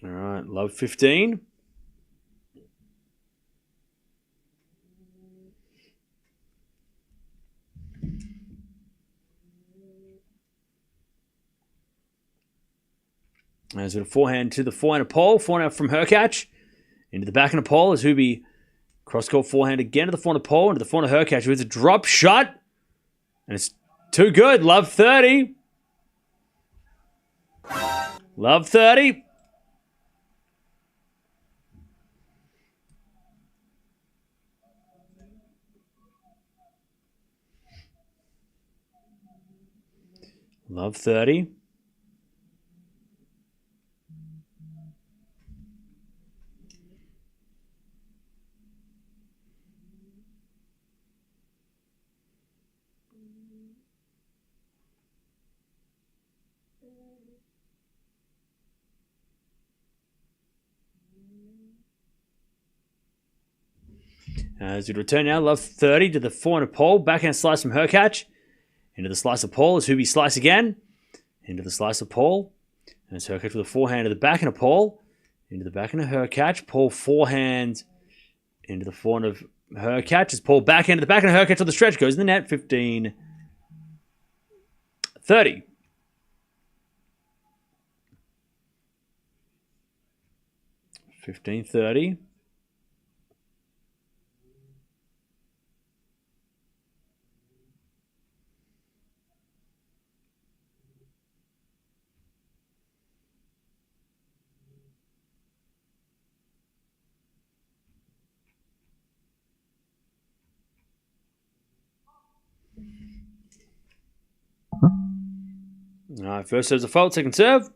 All right, love 15. As a forehand to the forehand of Paul. Forehand from Hurkacz. Into the backhand of Paul as Hubie cross-court forehand again to the forehand of Paul. Into the forehand of Hurkacz. Who hits a drop shot. And it's too good. Love 30. Love 30. Love 30. As we return now, love 30 to the forehand pole. Backhand slice from Hurkacz. Into the slice of Paul as Hubie slice again. Into the slice of Paul. And it's Hurkacz with a forehand to the backhand of Paul. Into the backhand of Hurkacz. Paul forehand into the forehand of Hurkacz. As Paul backhand to the backhand of Hurkacz on the stretch. Goes in the net. 15-30. 15-30. All right, first serve's a fault, second serve.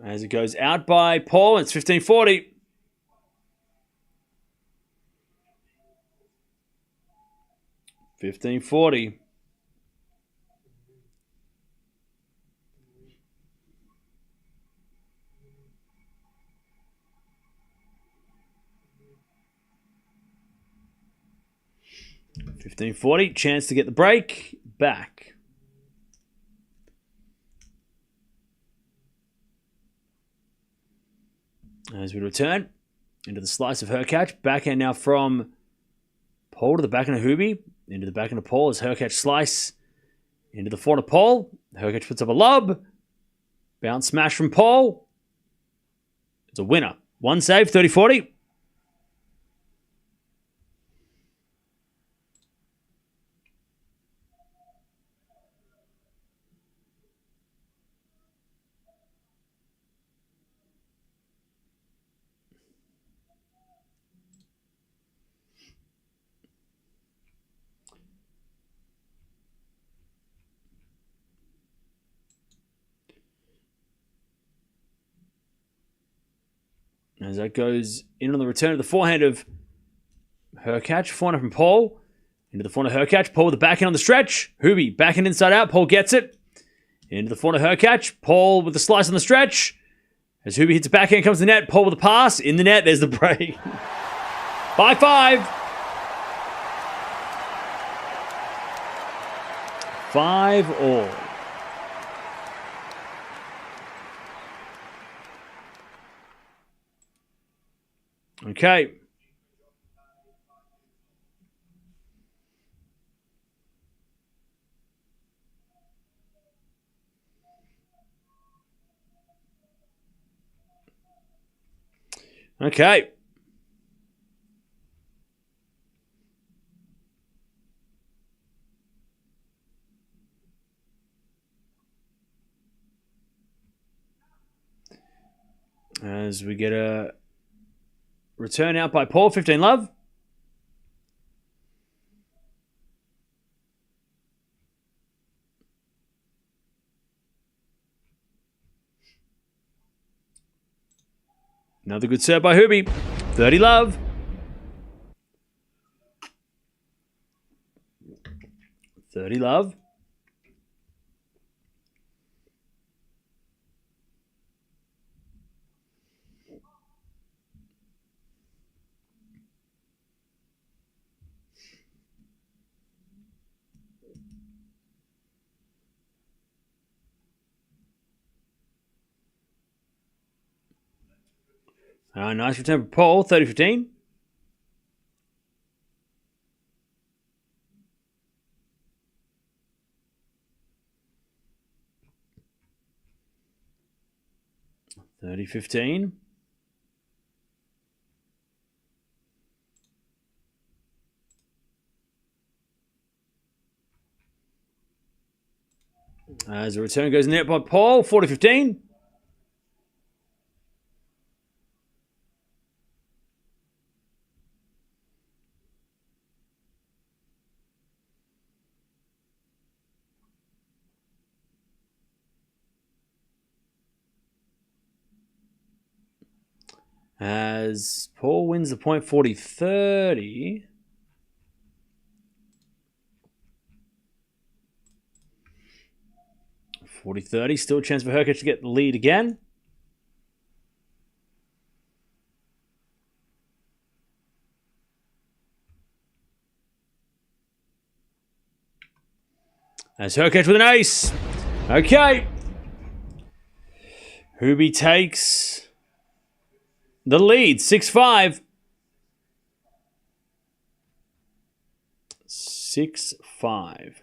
As it goes out by Paul, it's 15-40. $15-40. $15-40. Chance to get the break back. As we return into the slice of Hurkacz. Backhand now from Paul to the backhand of Hubie. Into the backhand of Paul as Hurkacz slice. Into the forehand of Paul. Hurkacz puts up a lob. Bounce smash from Paul. It's a winner. One save, 30-40. As that goes in on the return of the forehand of Hurkacz. Forehand from Paul. Into the forehand of Hurkacz. Paul with the backhand on the stretch. Hubie backhand inside out. Paul gets it. Into the forehand of Hurkacz. Paul with the slice on the stretch. As Hubie hits a backhand, comes to the net. Paul with a pass. In the net, there's the break. 5-5. 5-all. Okay. Okay. As we get a return out by Paul, 15 love. Another good serve by Hubie. 30 love. 30 love. Nice return for Paul, 30-15. 30-15. As a return goes net by Paul, 40-15. As Paul wins the point, 40-30. 40-30, still a chance for Hurkacz to get the lead again. As Hurkacz with an ace. Okay. Hubie takes the lead, 6-5. 6-5.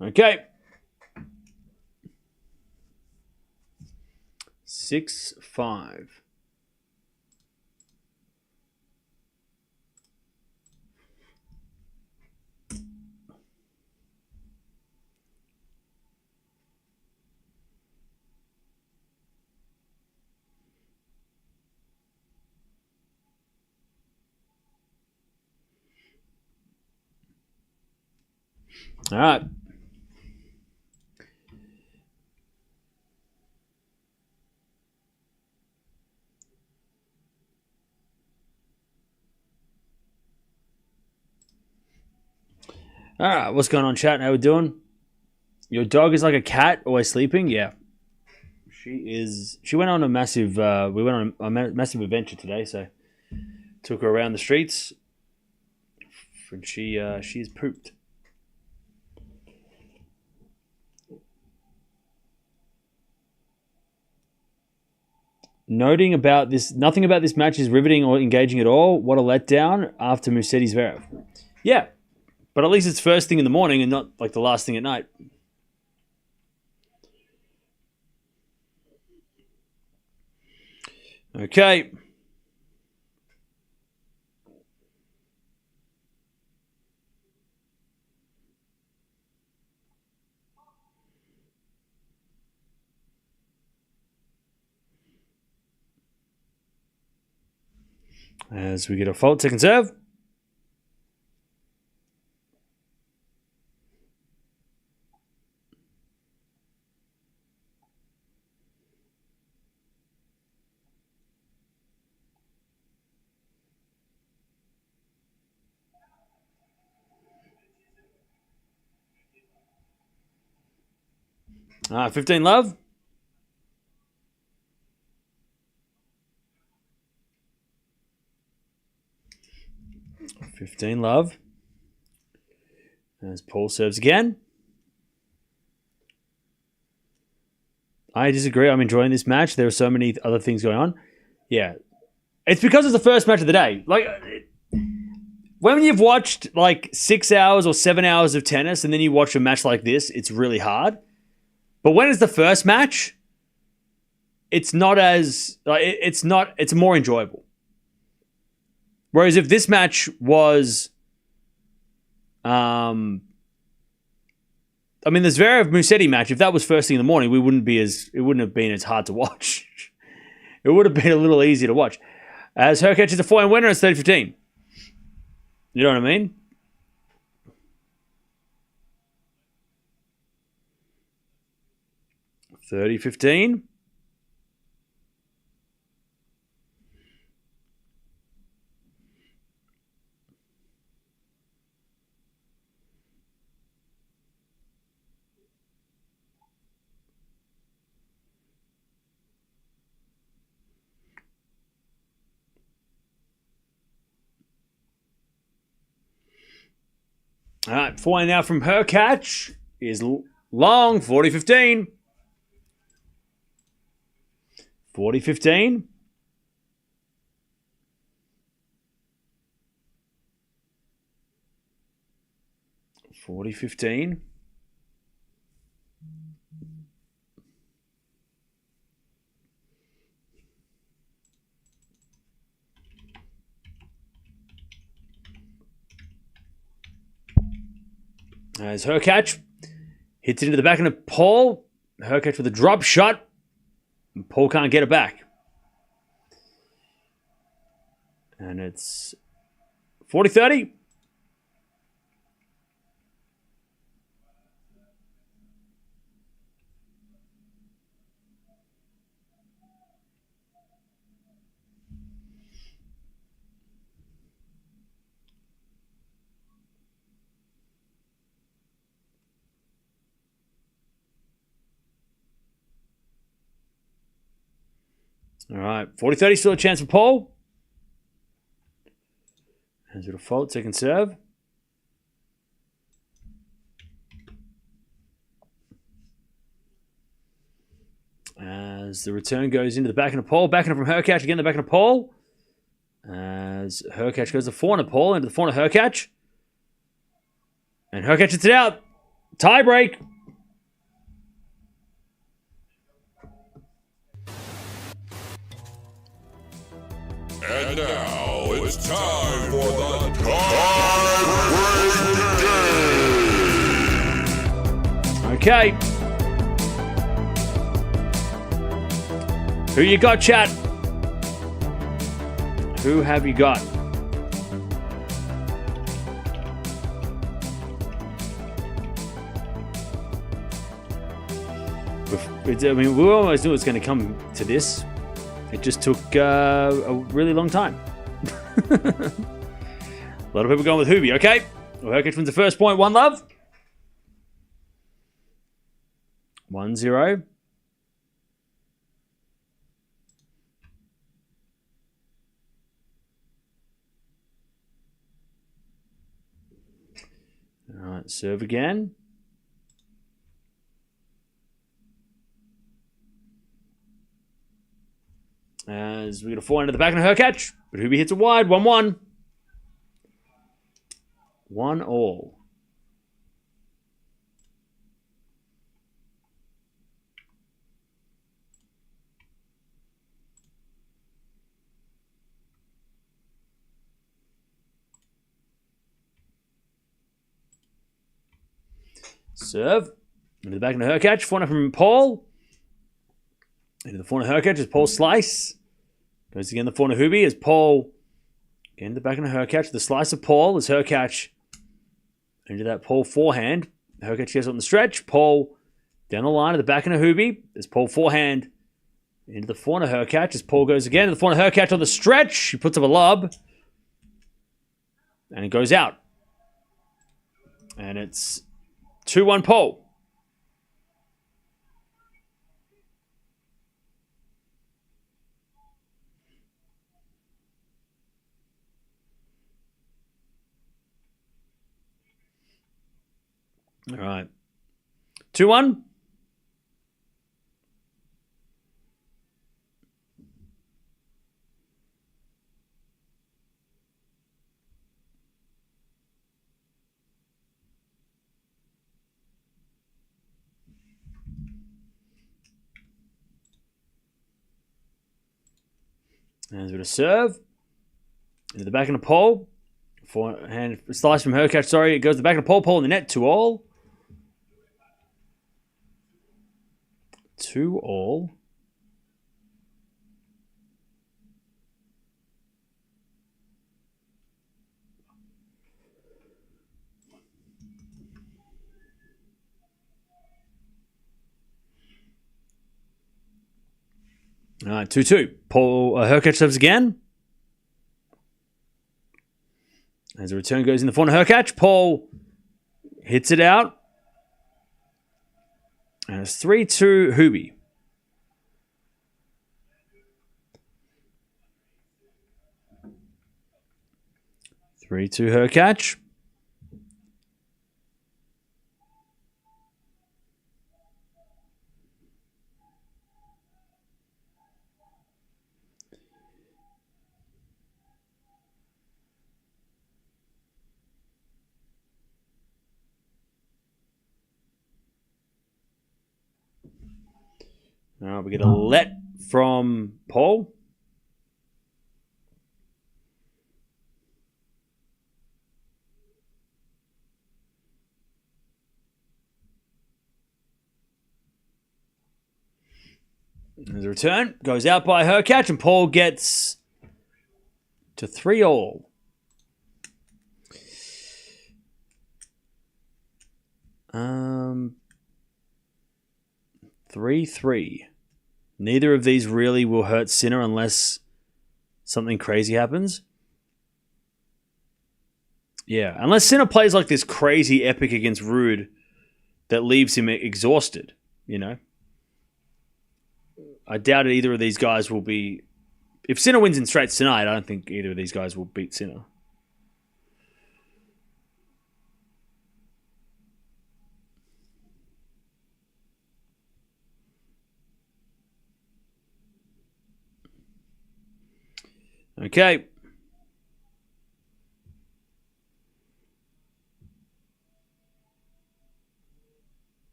Okay. 6-5. All right. All right, what's going on, chat? How we doing? Your dog is like a cat, always sleeping. Yeah, she is. She went on a massive. We went on a massive adventure today, so took her around the streets, and she's pooped. Noting about this, nothing about this match is riveting or engaging at all. What a letdown after Musetti's Zverev. Yeah. But at least it's first thing in the morning and not like the last thing at night. Okay. As we get a fault, second serve. Ah, 15 love. $15 love. As Paul serves again. I disagree. I'm enjoying this match. There are so many other things going on. Yeah. It's because it's the first match of the day. Like, when you've watched like 6 hours or 7 hours of tennis and then you watch a match like this, it's really hard. But when it's the first match, it's not as it's more enjoyable. Whereas if this match was the Zverev Musetti match, if that was first thing in the morning, it wouldn't have been as hard to watch. It would have been a little easier to watch. As Hurkacz is a 4-1 winner, it's 30-15. You know what I mean? $30-15. All right, forehand now from Hurkacz is long, 40-15. 40-15. 40-15. As Hurkacz hits it into the back of Paul. Hurkacz with a drop shot. And Paul can't get it back. And it's 40-30. All right, 40-30, still a chance for Paul. As a default, second serve. As the return goes into the back of Paul. Backhand from Hurkacz, again the back of Paul. As Hurkacz goes to forehand of Paul, into the forehand of Hurkacz. And Hurkacz hits it out. Tie break. And now it's time for the tie-break game. Okay. Who you got, chat? Who have you got? I mean, we almost knew it was going to come to this. It just took a really long time. A lot of people going with Hubie. Okay. Well, Hurkacz wins the first point. 1-love. 1-0. All right. Serve again. As we get a forehand at the back of Hurkacz, but Hubie hits it wide. 1-1. 1-1. All serve into the back of Hurkacz. Forehand from Paul. Into the forehand of Hurkacz as Paul slice. Goes again the forehand of Hubie as Paul again the back of Hurkacz. The slice of Paul as Hurkacz into that Paul forehand. Hurkacz gets on the stretch. Paul down the line at the back of Hubie as Paul forehand into the forehand of Hurkacz as Paul goes again to the forehand of Hurkacz on the stretch. He puts up a lob and it goes out. And it's 2-1 Paul. All right. 2-1. As with a serve. Into the back of the pole. Forehand slice from Hurkacz, sorry. It goes to the back of the pole. Pole in the net. 2-all. 2-all. All right, 2-2. Paul Hurkacz serves again. As the return goes in the front of Hurkacz, Paul hits it out. And it's 3-2 Hubie. Hurkacz. All right, we get a let from Paul. There's a return. Goes out by Hurkacz, and Paul gets to 3-all. 3-3. Neither of these really will hurt Sinner unless something crazy happens. Yeah, unless Sinner plays like this crazy epic against Rude that leaves him exhausted, you know. I doubt either of these guys will be... If Sinner wins in straights tonight, I don't think either of these guys will beat Sinner. Okay.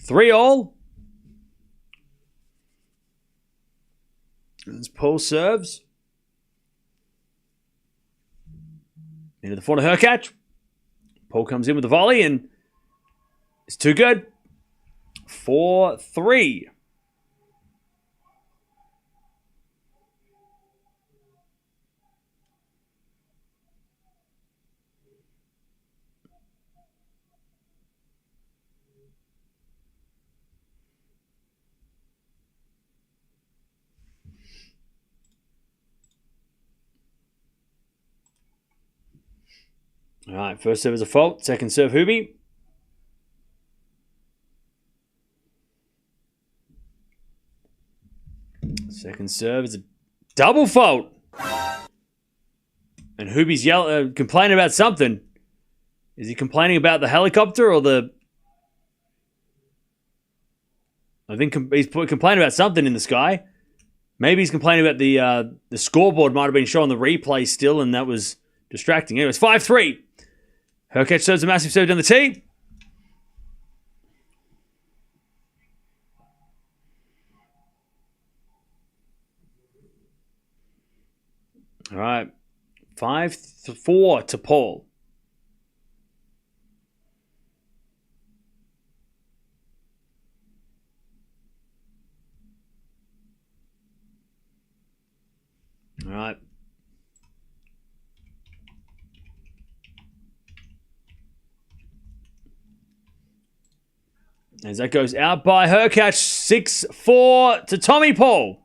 Three all. As Paul serves. Into the front of Hurkacz. Paul comes in with the volley and it's too good. 4-3. All right, first serve is a fault. Second serve, Hubie. Second serve is a double fault. And Hubie's complaining about something. Is he complaining about the helicopter or the... I think he's complaining about something in the sky. Maybe he's complaining about the scoreboard might have been showing the replay still and that was distracting. Anyway, it's 5-3. Hurkacz serves a massive serve down the tee. All right. 5-4 to Paul. All right. As that goes out by Hurkacz, 6-4 to Tommy Paul.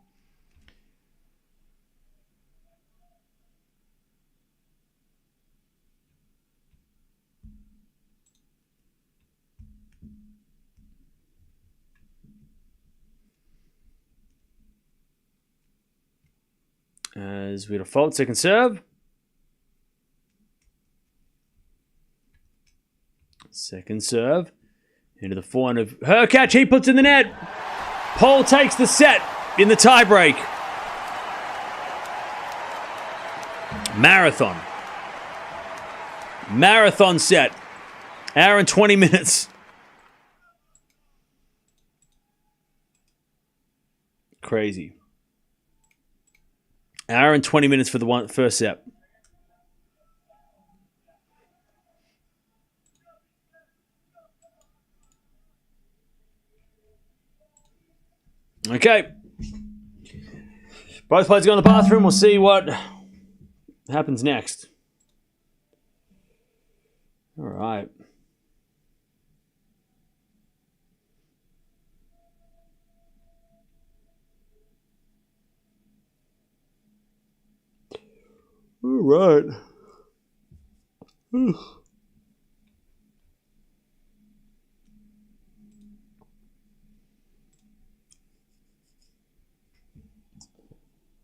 As we had a fault, second serve. Second serve. Into the forehand of Hurkacz. He puts in the net. Paul takes the set in the tiebreak. Marathon. Marathon set. Hour and 20 minutes. Crazy. Hour and 20 minutes for the first set. Okay. Both players go in the bathroom. We'll see what happens next. All right. All right.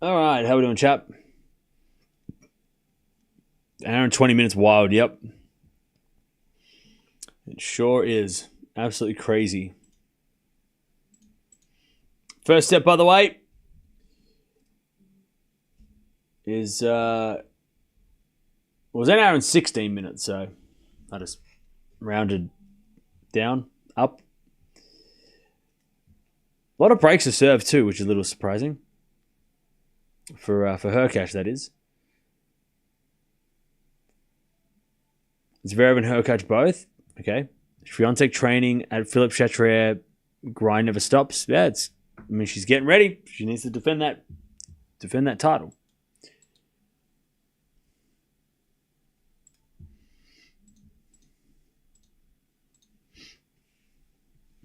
All right, how we doing, chap? Hour and 20 minutes wild, yep. It sure is. Absolutely crazy. First step, by the way, is was an hour and 16 minutes, so I just rounded down. Up. A lot of breaks of serve too, which is a little surprising. For Hurkacz, that is. Zverev and Hurkacz both. Okay. Swiatek training at Philippe Chatrier. Grind never stops. Yeah, she's getting ready. She needs to defend that title.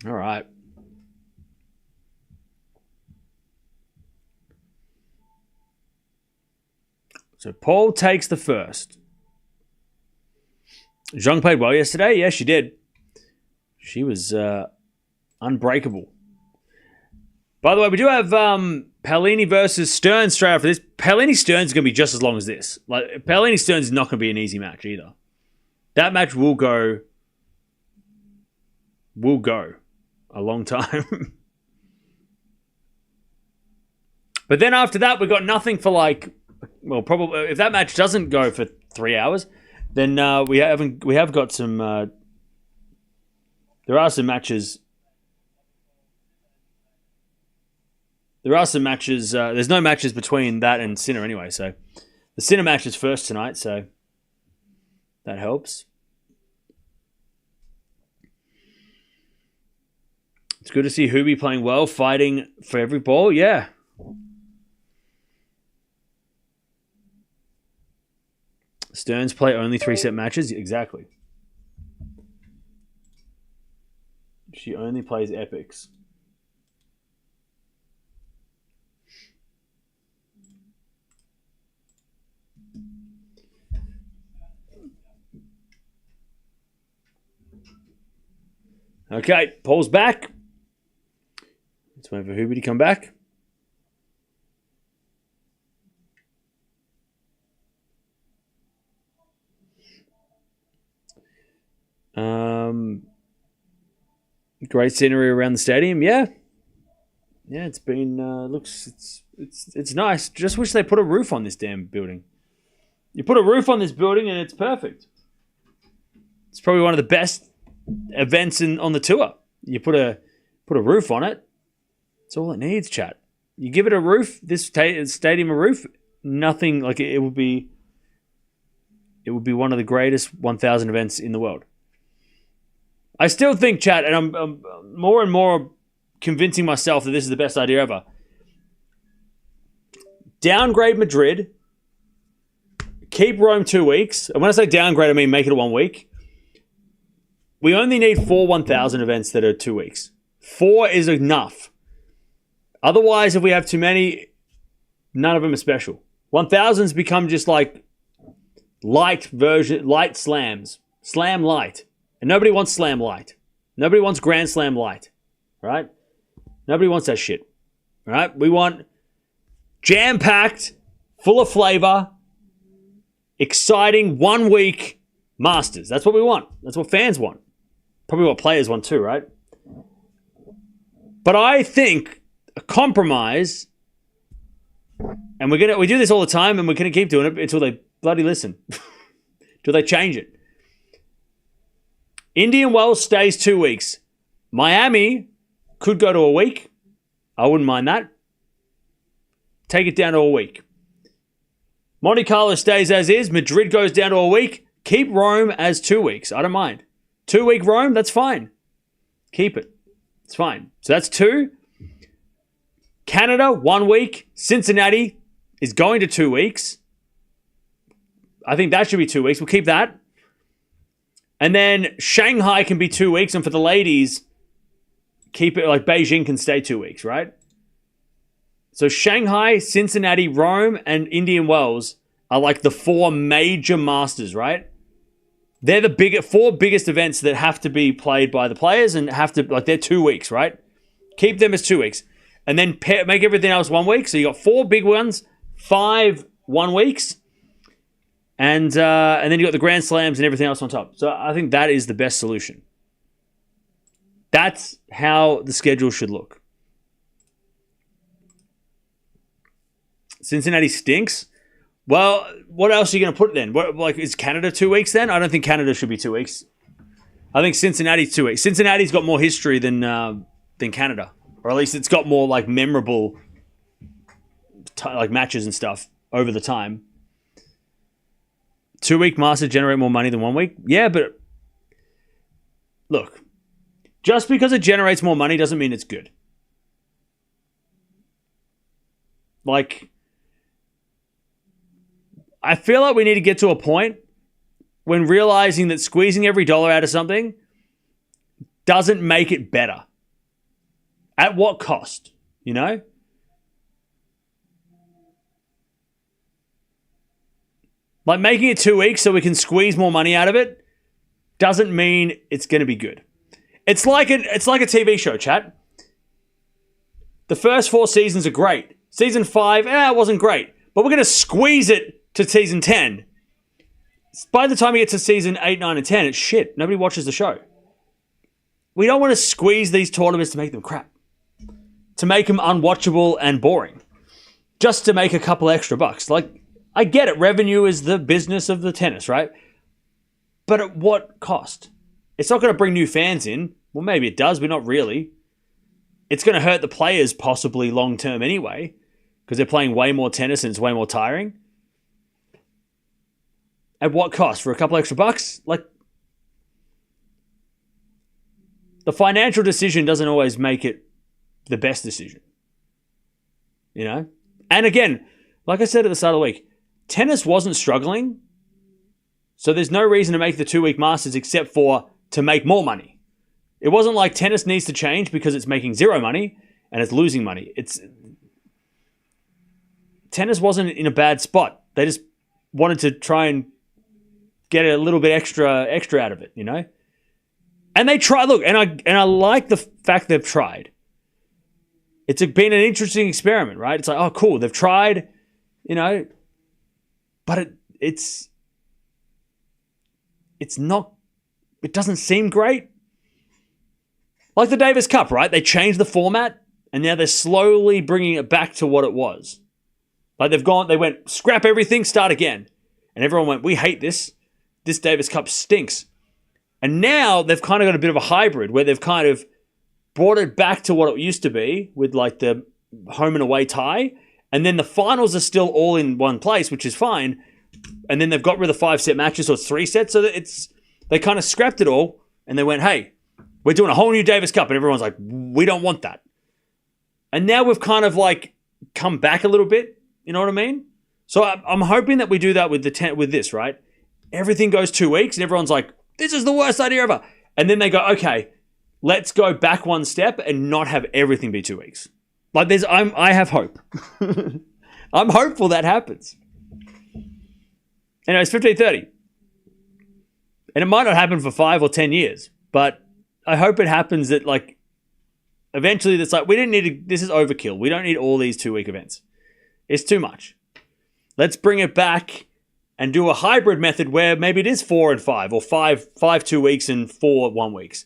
All right. So Paul takes the first. Zhang played well yesterday. Yeah, she did. She was unbreakable. By the way, we do have Paolini versus Stearns straight after this. Paolini Stearns is going to be just as long as this. Like Paolini Stearns is not going to be an easy match either. That match will go a long time. But then after that, we got nothing for probably if that match doesn't go for 3 hours, then we have got some. There are some matches. There's no matches between that and Sinner anyway. So the Sinner match is first tonight. So that helps. It's good to see Hubie playing well, fighting for every ball. Yeah. Stearns play only 3-set matches. Exactly. She only plays epics. Okay, Paul's back. Let's wait for Hubie to come back. Great scenery around the stadium. Yeah, it's been it's nice. Just wish they put a roof on this damn building. You put a roof on this building and it's perfect. It's probably one of the best events on the tour. You put a roof on it. That's all it needs, chat. You give it a roof, this stadium a roof, nothing like it would be one of the greatest 1,000 events in the world. I still think, chat, and I'm more and more convincing myself that this is the best idea ever. Downgrade Madrid, keep Rome 2 weeks. And when I say downgrade, I mean make it a 1 week. We only need 4 1,000 events that are 2 weeks. 4 is enough. Otherwise, if we have too many, none of them are special. 1,000s become just like light slams. Slam light. And nobody wants slam light. Nobody wants Grand Slam light. Right? Nobody wants that shit. Right? We want jam-packed, full of flavor, exciting 1 week Masters. That's what we want. That's what fans want. Probably what players want too, right? But I think a compromise, and we do this all the time, and we're gonna keep doing it until they bloody listen. Until they change it. Indian Wells stays 2 weeks. Miami could go to a week. I wouldn't mind that. Take it down to a week. Monte Carlo stays as is. Madrid goes down to a week. Keep Rome as 2 weeks. I don't mind. 2 week Rome, that's fine. Keep it. It's fine. So that's 2. Canada, 1 week. Cincinnati is going to 2 weeks. I think that should be 2 weeks. We'll keep that. And then Shanghai can be 2 weeks. And for the ladies, keep it like Beijing can stay 2 weeks, right? So Shanghai, Cincinnati, Rome, and Indian Wells are like the 4 major Masters, right? They're the 4 biggest events that have to be played by the players and have to, like, they're 2 weeks, right? Keep them as 2 weeks. And then make everything else 1 week. So you got 4 big ones, 5 1 weeks. And then you got the Grand Slams and everything else on top. So I think that is the best solution. That's how the schedule should look. Cincinnati stinks. Well, what else are you going to put then? Is Canada 2 weeks then? I don't think Canada should be 2 weeks. I think Cincinnati's 2 weeks. Cincinnati's got more history than Canada, or at least it's got more like memorable like matches and stuff over the time. 2 week Masters generate more money than 1 week. Yeah, but look, just because it generates more money doesn't mean it's good. Like, I feel like we need to get to a point when realizing that squeezing every dollar out of something doesn't make it better. At what cost? You know? Like, making it 2 weeks so we can squeeze more money out of it doesn't mean it's going to be good. It's like a TV show, chat. The first 4 seasons are great. Season 5, it wasn't great. But we're going to squeeze it to season 10. By the time we get to season 8, 9, and 10, it's shit. Nobody watches the show. We don't want to squeeze these tournaments to make them crap. To make them unwatchable and boring. Just to make a couple extra bucks. Like, I get it. Revenue is the business of the tennis, right? But at what cost? It's not going to bring new fans in. Well, maybe it does, but not really. It's going to hurt the players possibly long term anyway, because they're playing way more tennis and it's way more tiring. At what cost? For a couple extra bucks? Like, the financial decision doesn't always make it the best decision. You know? And again, like I said at the start of the week, tennis wasn't struggling, so there's no reason to make the 2 week Masters except for to make more money. It wasn't like tennis needs to change because it's making zero money and it's losing money. Tennis wasn't in a bad spot. They just wanted to try and get a little bit extra out of it, you know? And they try. Look, and I like the fact they've tried. It's been an interesting experiment, right? It's like, oh, cool, they've tried, you know, but it's not. It doesn't seem great. Like the Davis Cup, right? They changed the format, and now they're slowly bringing it back to what it was. Like they went, scrap everything, start again. And everyone went, we hate this. This Davis Cup stinks. And now they've kind of got a bit of a hybrid where they've kind of brought it back to what it used to be with like the home and away tie. And then the finals are still all in one place, which is fine. And then they've got rid of the 5-set matches, so it's 3 sets. So that they kind of scrapped it all and they went, hey, we're doing a whole new Davis Cup. And everyone's like, we don't want that. And now we've kind of like come back a little bit. You know what I mean? So I'm hoping that we do that with with this, right? Everything goes 2 weeks and everyone's like, this is the worst idea ever. And then they go, okay, let's go back one step and not have everything be 2 weeks. Like I have hope. I'm hopeful that happens. Anyway, it's 15:30. And it might not happen for 5 or 10 years, but I hope it happens that like eventually it's like, we didn't need to, this is overkill. We don't need all these 2 week events. It's too much. Let's bring it back and do a hybrid method where maybe it is 4 and 5 or 5 2 weeks and 4 1 weeks.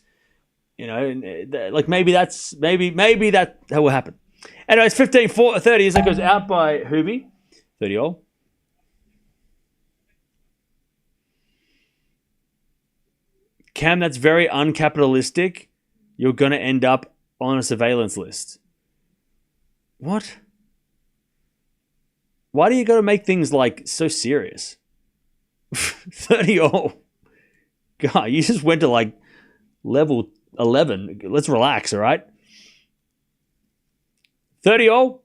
You know, like maybe that will happen. Anyway, it's 15:30 as that goes out by Hubie. 30 all. Cam, that's very uncapitalistic. You're going to end up on a surveillance list. What? Why do you got to make things like so serious? 30 all. God, you just went to like level 11. Let's relax, all right? 30 all.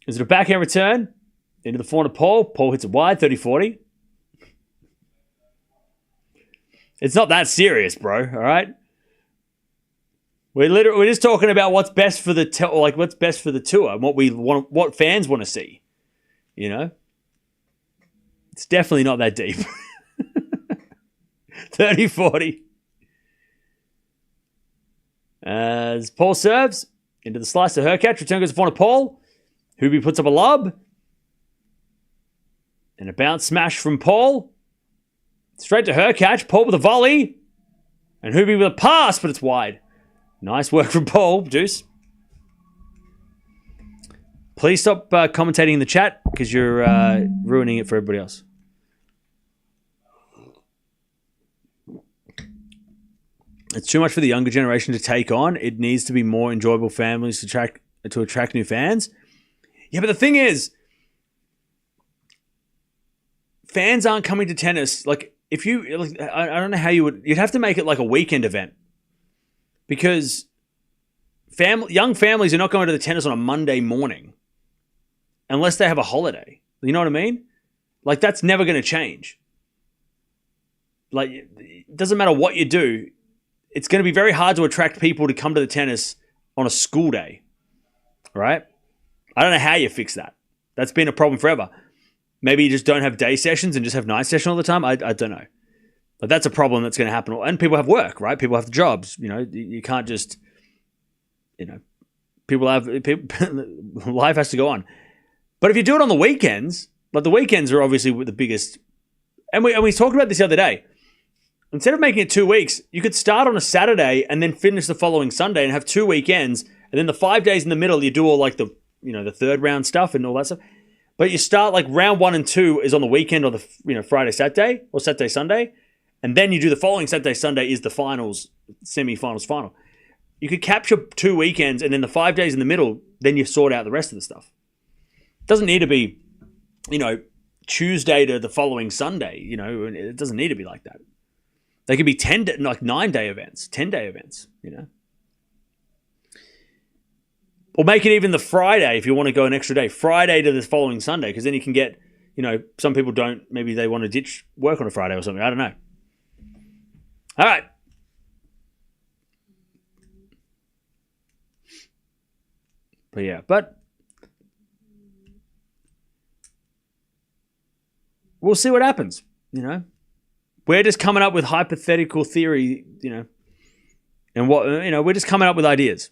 Is it a backhand return? Into the forehand of Paul. Paul hits it wide, 30-40. It's not that serious, bro, all right? We're just talking about what's best for the what's best for the tour and what fans want to see. You know? It's definitely not that deep. 30-40. As Paul serves into the slice of Hurkacz, return goes to front of Paul. Hubie puts up a lob. And a bounce smash from Paul. Straight to Hurkacz. Paul with a volley. And Hubie with a pass, but it's wide. Nice work from Paul. Deuce. Please stop commentating in the chat because you're ruining it for everybody else. It's too much for the younger generation to take on. It needs to be more enjoyable families to attract new fans. Yeah, but the thing is, fans aren't coming to tennis. Like, if you, I don't know how you'd have to make it like a weekend event, because young families are not going to the tennis on a Monday morning unless they have a holiday. You know what I mean? Like, that's never going to change. Like, it doesn't matter what you do. It's going to be very hard to attract people to come to the tennis on a school day, right? I don't know how you fix that. That's been a problem forever. Maybe you just don't have day sessions and just have night session all the time. I don't know. But that's a problem that's going to happen. And people have work, right? People have jobs. You know, you can't just, life has to go on. But if you do it on the weekends, like the weekends are obviously the biggest. And we talked about this the other day. Instead of making it 2 weeks, you could start on a Saturday and then finish the following Sunday and have 2 weekends. And then the 5 days in the middle, you do all like the third round stuff and all that stuff. But you start like round 1 and 2 is on the weekend or the Friday, Saturday, or Saturday, Sunday. And then you do the following Saturday, Sunday is the finals, semi-finals, final. You could capture 2 weekends and then the 5 days in the middle, then you sort out the rest of the stuff. It doesn't need to be, Tuesday to the following Sunday. It doesn't need to be like that. They could be 9-day events, 10-day events, Or make it even the Friday if you want to go an extra day. Friday to the following Sunday, because then you can get, some people don't, maybe they want to ditch work on a Friday or something. I don't know. All right. But we'll see what happens, We're just coming up with hypothetical theory, and we're just coming up with ideas.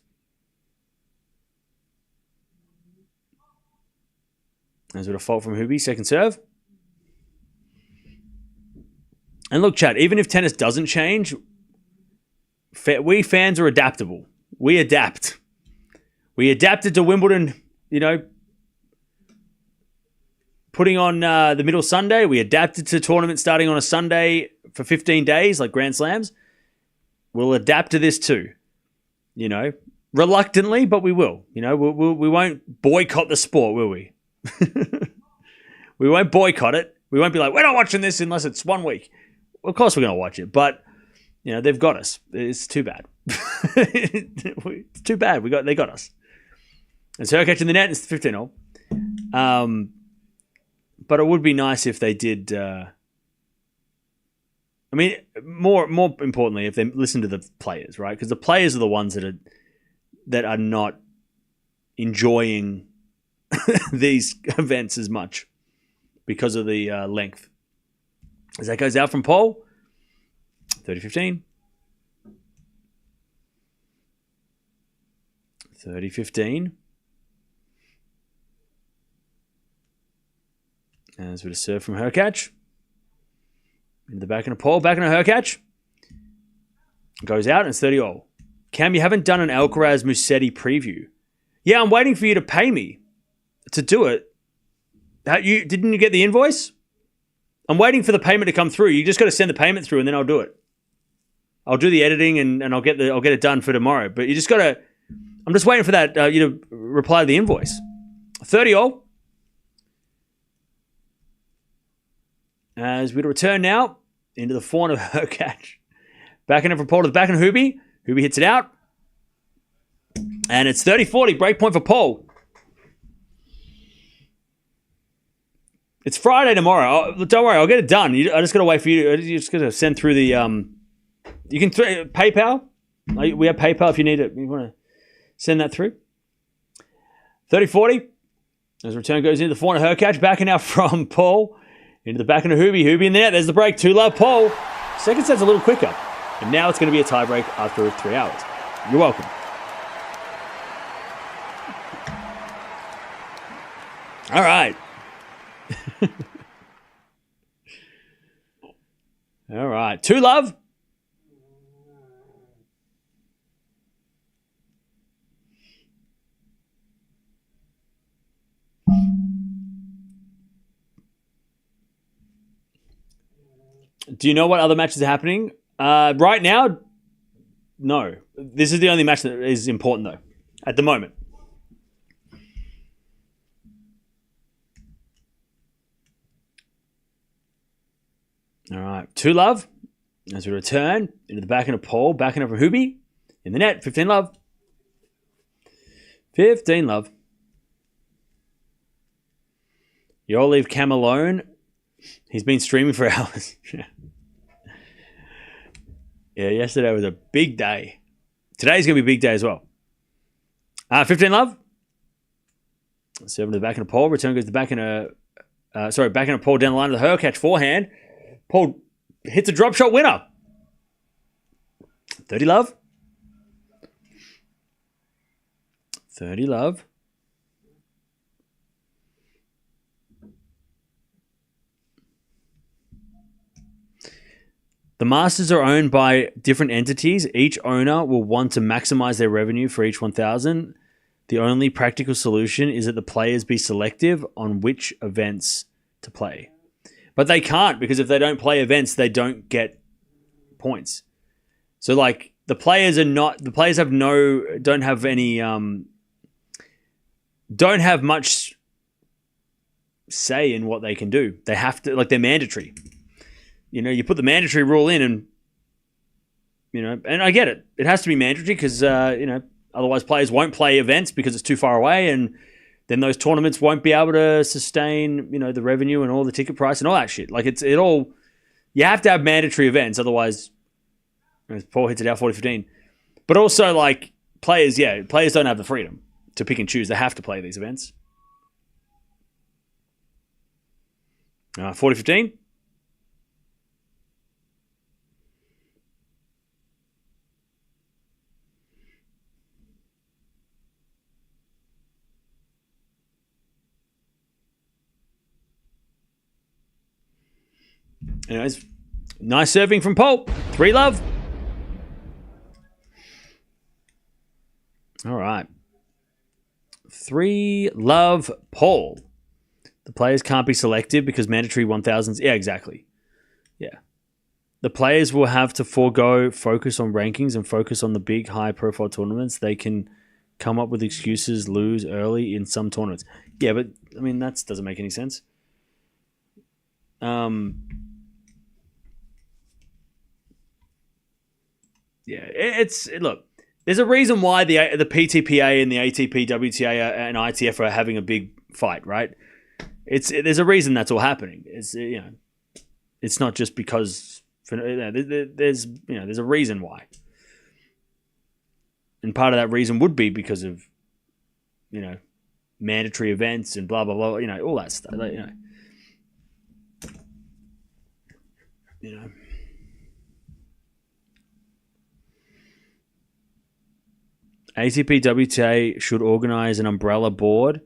There's a bit of fault from Hubie, second serve. And look, chat, even if tennis doesn't change, we fans are adaptable. We adapt. We adapted to Wimbledon, putting on the middle Sunday. We adapted to tournament starting on a Sunday for 15 days, like Grand Slams. We'll adapt to this too, reluctantly, but we will. We won't boycott the sport, will we? We won't boycott it. We won't be like, we're not watching this unless it's 1 week. Of course we're going to watch it, but they've got us. It's too bad. It's too bad. They got us. And so Hurkacz in the net, it's 15-all. But it would be nice if they did. More importantly, if they listen to the players, right? Because the players are the ones that are not enjoying these events as much because of the length. As that goes out from Paul, 30-15. 30-15. And there's a bit of serve from Hurkacz. Into the back of Paul, back into Hurkacz. Goes out and it's 30-all. Cam, you haven't done an Alcaraz Musetti preview. Yeah, I'm waiting for you to pay me to do it. Didn't you get the invoice? I'm waiting for the payment to come through. You just got to send the payment through and then I'll do it. I'll do the editing and I'll get it done for tomorrow. But you just got to. I'm just waiting for that you to reply to the invoice. 30-all. As we return now into the forehand of Hurkacz. Backing it from Paul to the backhand of Hubie. Hubie hits it out. And it's 30-40. Break point for Paul. It's Friday tomorrow. Don't worry, I'll get it done. I just got to wait for you. You just got to send through the. You can PayPal. We have PayPal if you need it. You want to send that through. 30-40. As return goes into the forehand of Hurkacz. Backing out from Paul. Into the backhand of Hubie. Hubie in the net. There's the break. 2-love Paul. Second set's a little quicker. And now it's going to be a tie break after 3 hours. You're welcome. All right. All right. 2-love. Do you know what other matches are happening? Right now, no. This is the only match that is important, though, at the moment. All right. 2-love. As we return into the backhand of Paul. Backhand of Hubie. In the net. 15-love. 15-love. You all leave Cam alone. He's been streaming for hours. Yeah, yesterday was a big day. Today's going to be a big day as well. 15-love. 7 to the backhand of Paul. Return goes to the backhand of... backhand of Paul down the line of the Hurkacz forehand. Paul hits a drop shot winner. 30-love. 30-love. The Masters are owned by different entities. Each owner will want to maximize their revenue for each 1,000. The only practical solution is that the players be selective on which events to play. But they can't, because if they don't play events, they don't get points. So like the players don't have much say in what they can do. They have to, like, they're mandatory. You know, you put the mandatory rule in and, you know, and I get it. It has to be mandatory because, otherwise players won't play events because it's too far away, and then those tournaments won't be able to sustain, you know, the revenue and all the ticket price and all that shit. Like, you have to have mandatory events, otherwise, as Paul hits it out 40-15. But also, like, players don't have the freedom to pick and choose. They have to play these events. 40-15. Anyways, nice serving from Paul. 3-love. All right. 3-love Paul. The players can't be selective because mandatory 1,000s. Yeah, exactly. Yeah. The players will have to forego focus on rankings and focus on the big high-profile tournaments. They can come up with excuses, lose early in some tournaments. Yeah, but, I mean, that doesn't make any sense. Yeah, look. There's a reason why the PTPA and the ATP, WTA, and ITF are having a big fight, right? There's a reason that's all happening. It's not just because there's a reason why, and part of that reason would be because of mandatory events and blah blah blah. All that stuff. ATP WTA should organize an umbrella board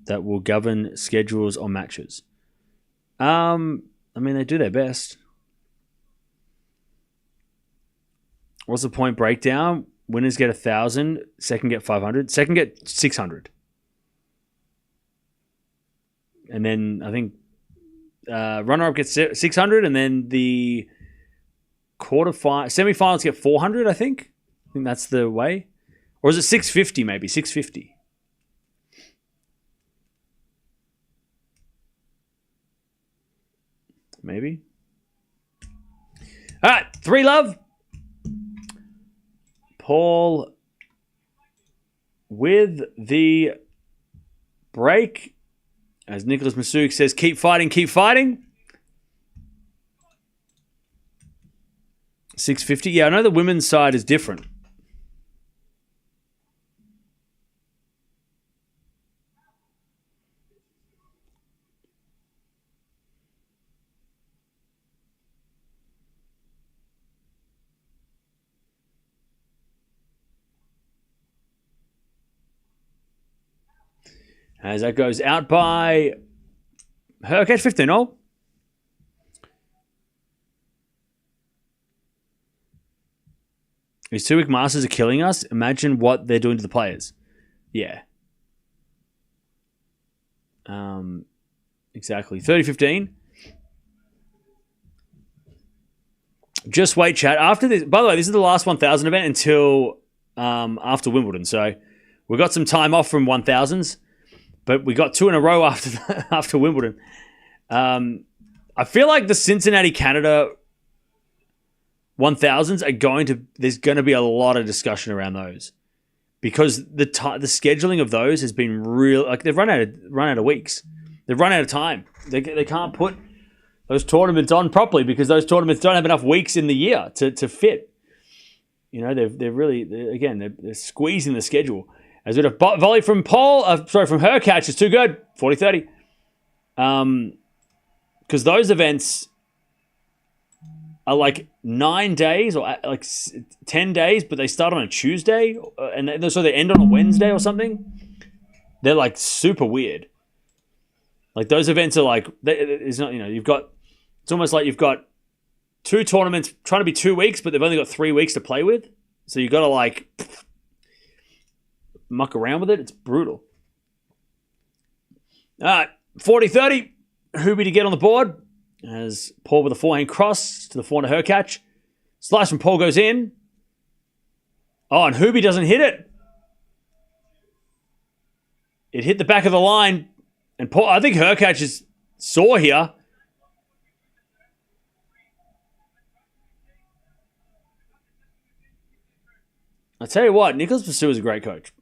that will govern schedules on matches. I mean, they do their best. What's the point breakdown? Winners get 1,000, second get 500, second get 600. And then I think runner-up gets 600, and then the semi-finals get 400, I think. I think that's the way. Or is it 650 maybe? 650. Maybe. All right, 3-love. Paul with the break. As Nicholas Masuk says, keep fighting, keep fighting. 650. Yeah, I know the women's side is different. As that goes out by Hurkacz, 15-all. These 2-week Masters are killing us. Imagine what they're doing to the players. Yeah. Exactly. 30-15. Just wait, chat. After this, by the way, this is the last 1,000 event until after Wimbledon. So we got some time off from 1,000s, but we got 2 in a row after Wimbledon. I feel like the Cincinnati, Canada 1,000s there's going to be a lot of discussion around those because the scheduling of those has been real. Like they've run out of weeks. They've run out of time. They can't put those tournaments on properly because those tournaments don't have enough weeks in the year to fit. You know, they're squeezing the schedule. As we have volley from from Hurkacz is too good, 40-30. Because those events are like 9 days or like 10 days, but they start on a Tuesday and so they end on a Wednesday or something. They're like super weird. Like those events are like, it's not, it's almost like you've got 2 tournaments trying to be 2 weeks, but they've only got 3 weeks to play with. So you got to like muck around with it. It's brutal. All right, 40-30. Hubie to get on the board as Paul with a forehand cross to the forehand of Hurkacz. Slice from Paul goes in. Oh, and Hubie doesn't hit it. It hit the back of the line. And Paul, I think Hurkacz is sore here. I'll tell you what, Nicholas Basu is a great coach.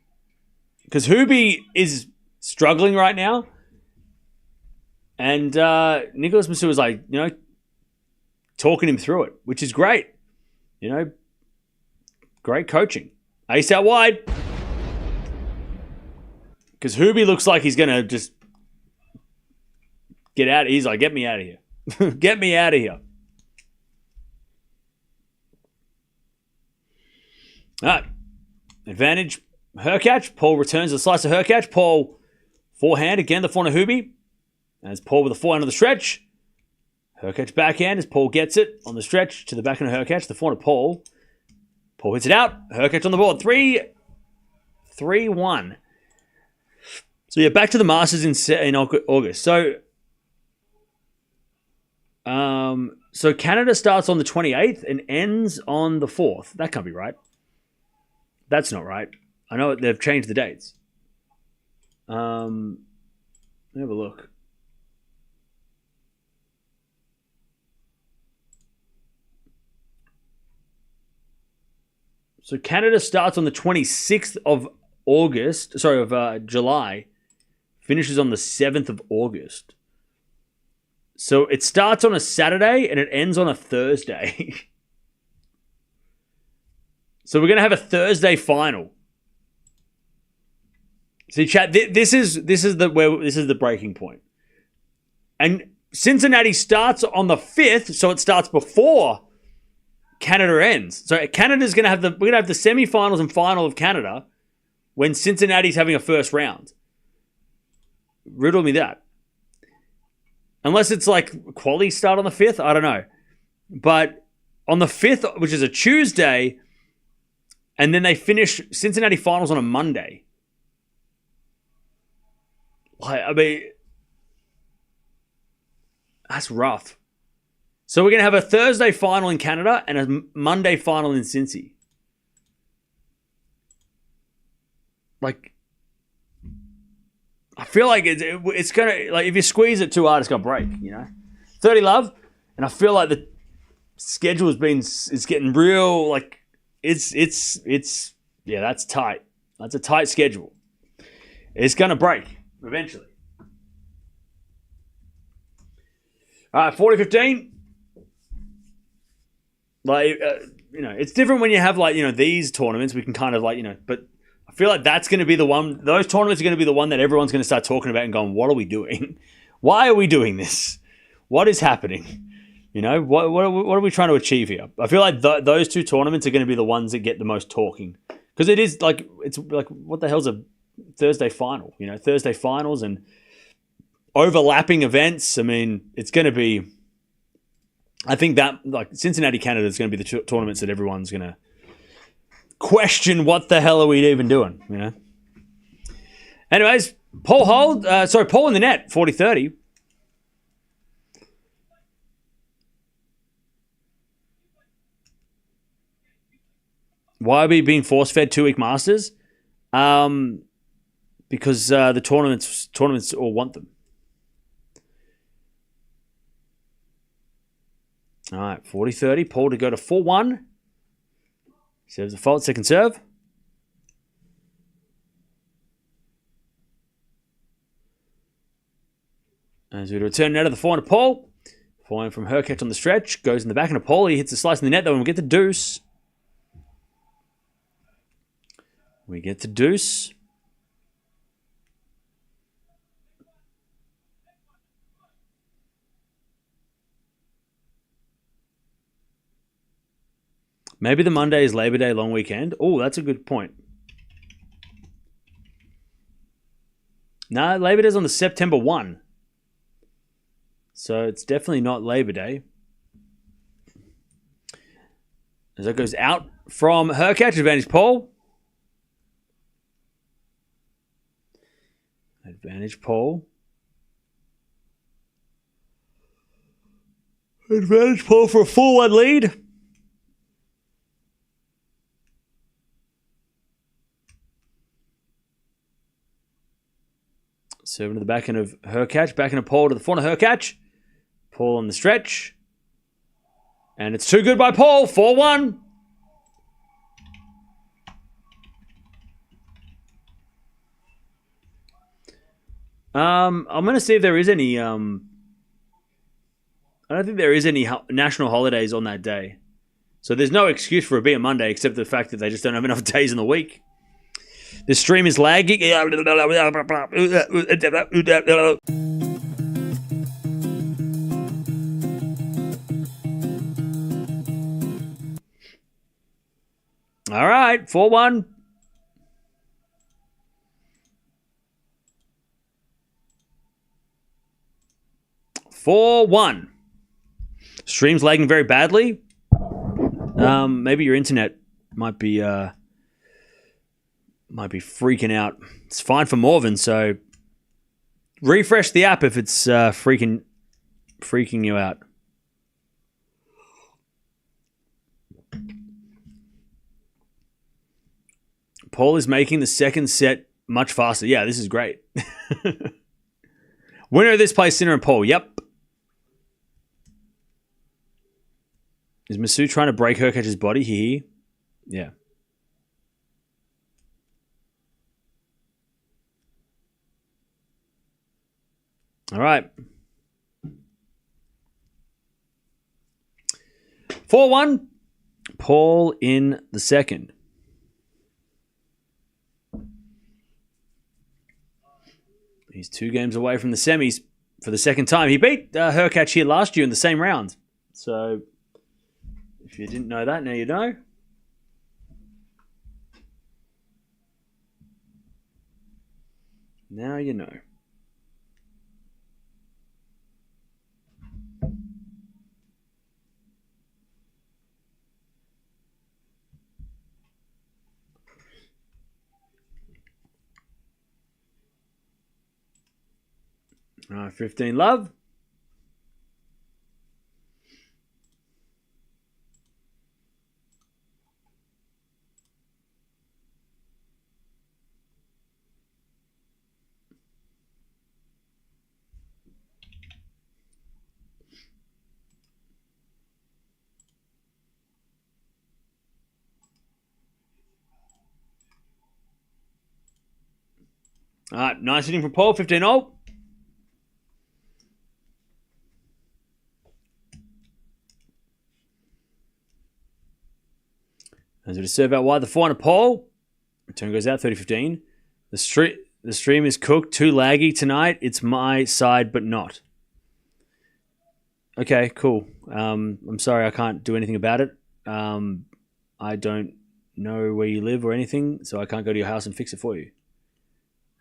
Because Hubie is struggling right now. And Nicholas Basu was like, talking him through it, which is great. Great coaching. Ace out wide. Because Hubie looks like he's going to just get out. He's like, get me out of here. Get me out of here. All right. Advantage. Hurkacz. Paul returns the slice of Hurkacz. Paul forehand. Again, the forehand of Hubie. As Paul with a forehand on the stretch. Hurkacz backhand as Paul gets it on the stretch to the backhand of Hurkacz. The forehand of Paul. Paul hits it out. Hurkacz on the board. 3-1. So yeah, back to the Masters in August. So Canada starts on the 28th and ends on the 4th. That can't be right. That's not right. I know they've changed the dates. Let me have a look. So Canada starts on the 26th of July, finishes on the 7th of August. So it starts on a Saturday and it ends on a Thursday. So we're going to have a Thursday final. See, chat, this is the breaking point. And Cincinnati starts on the 5th, so it starts before Canada ends. So Canada's going to have we're going to have the semifinals and final of Canada when Cincinnati's having a first round. Riddle me that. Unless it's like quali start on the 5th, I don't know. But on the 5th, which is a Tuesday, and then they finish Cincinnati finals on a Monday. I mean, that's rough. So we're going to have a Thursday final in Canada and a Monday final in Cincy. Like, I feel like it's going to, like, if you squeeze it too hard, it's going to break, 30 love. And I feel like the schedule it's getting real, like, it's that's tight. That's a tight schedule. It's going to break eventually. All right, 40-15. Like, it's different when you have, like, these tournaments. We can kind of, like, but I feel like that's going to be the one. Those tournaments are going to be the one that everyone's going to start talking about and going, what are we doing? Why are we doing this? What is happening? What are we trying to achieve here? I feel like those two tournaments are going to be the ones that get the most talking. Because it's like, what the hell's a Thursday final? Thursday finals and overlapping events. I mean, it's going to be, I think that, like, Cincinnati, Canada is going to be the tournaments that everyone's going to question what the hell are we even doing, Anyways, Paul in the net, 40-30. Why are we being force-fed 2-week Masters? Because the tournaments all want them. All right, 40-30. Paul to go to 4-1. Serves a fault, second serve. As we return now to the forehand to Paul. Forehand from Hurkacz on the stretch. Goes in the back of Paul. He hits a slice in the net, though, and we get the deuce. We get the deuce. Maybe the Monday is Labor Day long weekend. Oh, that's a good point. No, Labor Day is on the September 1. So it's definitely not Labor Day. As that goes out from Hurkacz, advantage Paul. Advantage Paul. Advantage Paul for a 4-1 lead. Serving to the back end of Hurkacz. Back end of Paul to the front of Hurkacz. Paul on the stretch. And it's too good by Paul. 4-1. I'm going to see if there is any... I don't think there is any national holidays on that day. So there's no excuse for it being Monday except the fact that they just don't have enough days in the week. The stream is lagging. All right, 4-1. Stream's lagging very badly. Maybe your internet might be freaking out. It's fine for Morven, so refresh the app if it's freaking you out. Paul is making the second set much faster. Yeah, this is great. Winner of this plays Sinner and Paul. Yep. Is Masu trying to break Hurkacz's body here? Yeah. All right. 4-1. Paul in the second. He's 2 games away from the semis for the second time. He beat Hurkacz here last year in the same round. So, if you didn't know that, now you know. Now you know. All right, 15 love. All right, nice hitting from Paul, 15-0. As we serve out wide, the 400 Paul. Return goes out, 30-15. The stream is cooked, too laggy tonight. It's my side, but not. Okay, cool. I'm sorry, I can't do anything about it. I don't know where you live or anything, so I can't go to your house and fix it for you.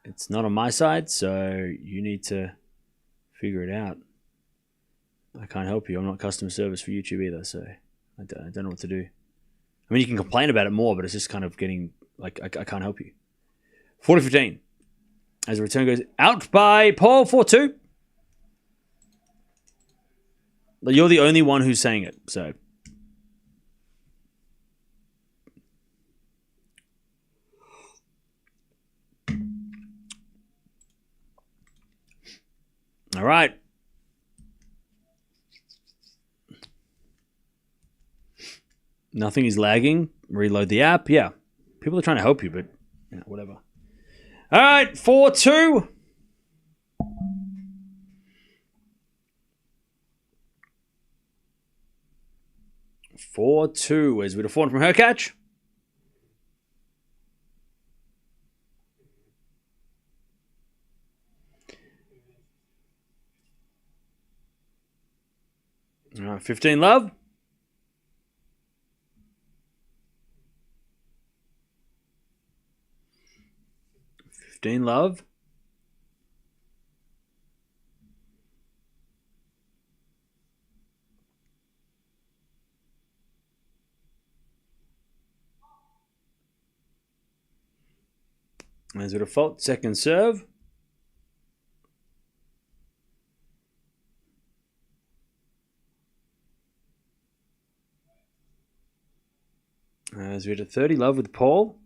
It's not on my side, so you need to figure it out. I can't help you. I'm not customer service for YouTube either, so I don't know what to do. I mean, you can complain about it more, but it's just kind of getting, like, I can't help you. 40-15. As the return goes out by Paul, 4-2. You're the only one who's saying it, so. right. Nothing is lagging. Reload the app. Yeah. People are trying to help you, but whatever. All right. 4-2. As we to form from Hurkacz. All right, 15 love. Love. As a default, second serve. As we to 30 love with Paul.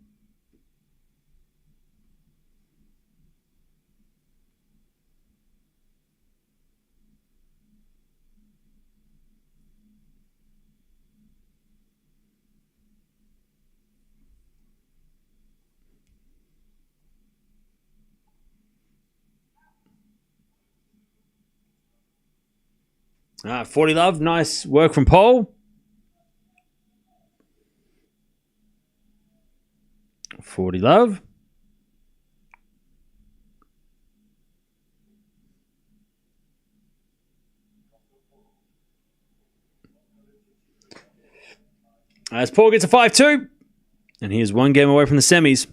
All right, 40 love. Nice work from Paul. 40 love. As Paul gets a 5-2. And he is one game away from the semis.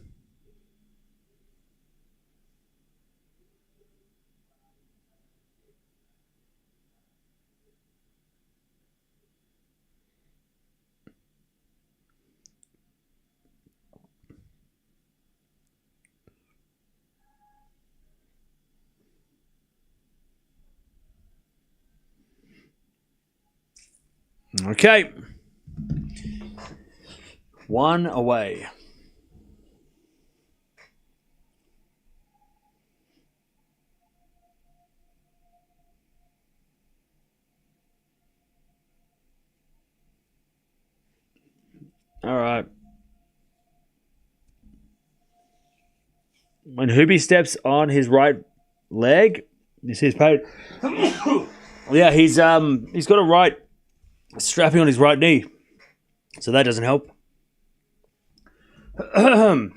Okay. One away. All right. When Hubie steps on his right leg, you see his pain. Yeah, he's got a right strapping on his right knee, so that doesn't help. All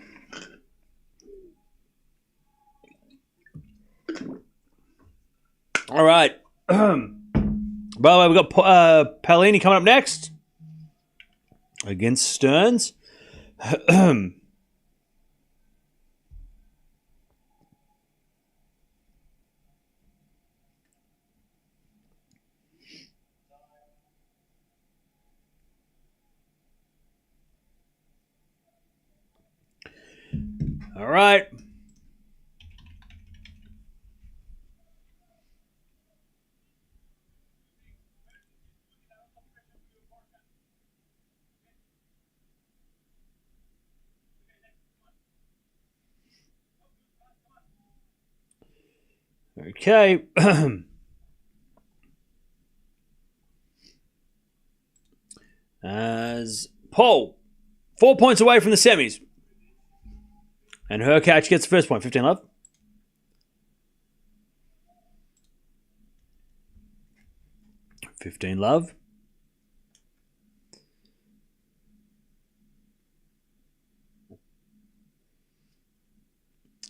right. By the way, we've got Paolini coming up next against Stearns. All right. Okay. As Paul, 4 points away from the semis. And Hurkacz gets the first point, 15 love.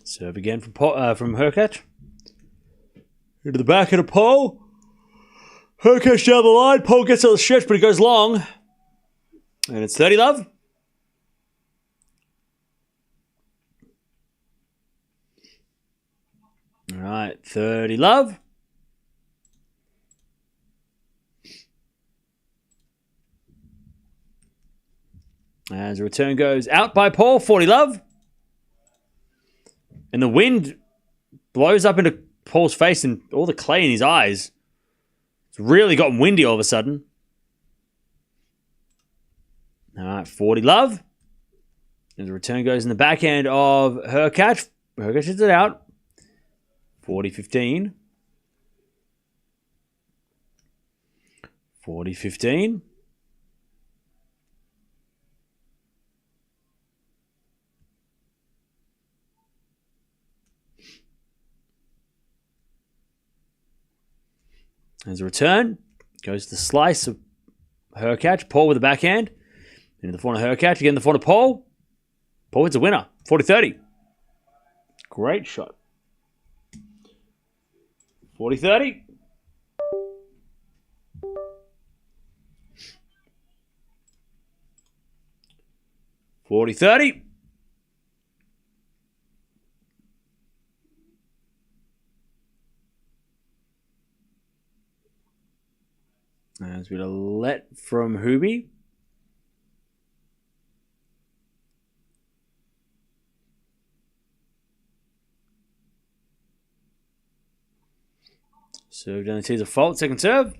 Serve again from Hurkacz. Into the back of the Paul. Hurkacz down the line. Paul gets a stretch, but he goes long. And it's 30 love. All right, 30 love. As the return goes out by Paul, 40 love. And the wind blows up into Paul's face and all the clay in his eyes. It's really gotten windy all of a sudden. All right, 40 love. And the return goes in the backhand of Hurkacz. Hurkacz hits it out. 40-15. 40-15. There's a return. Goes to the slice of Hurkacz. Paul with the backhand. Into the forehand of Hurkacz. Again, the forehand of Paul. Paul hits a winner. 40-30. Great shot. 40-30. There's a bit of let from Hubie. Serve down the tees of fault. Second serve.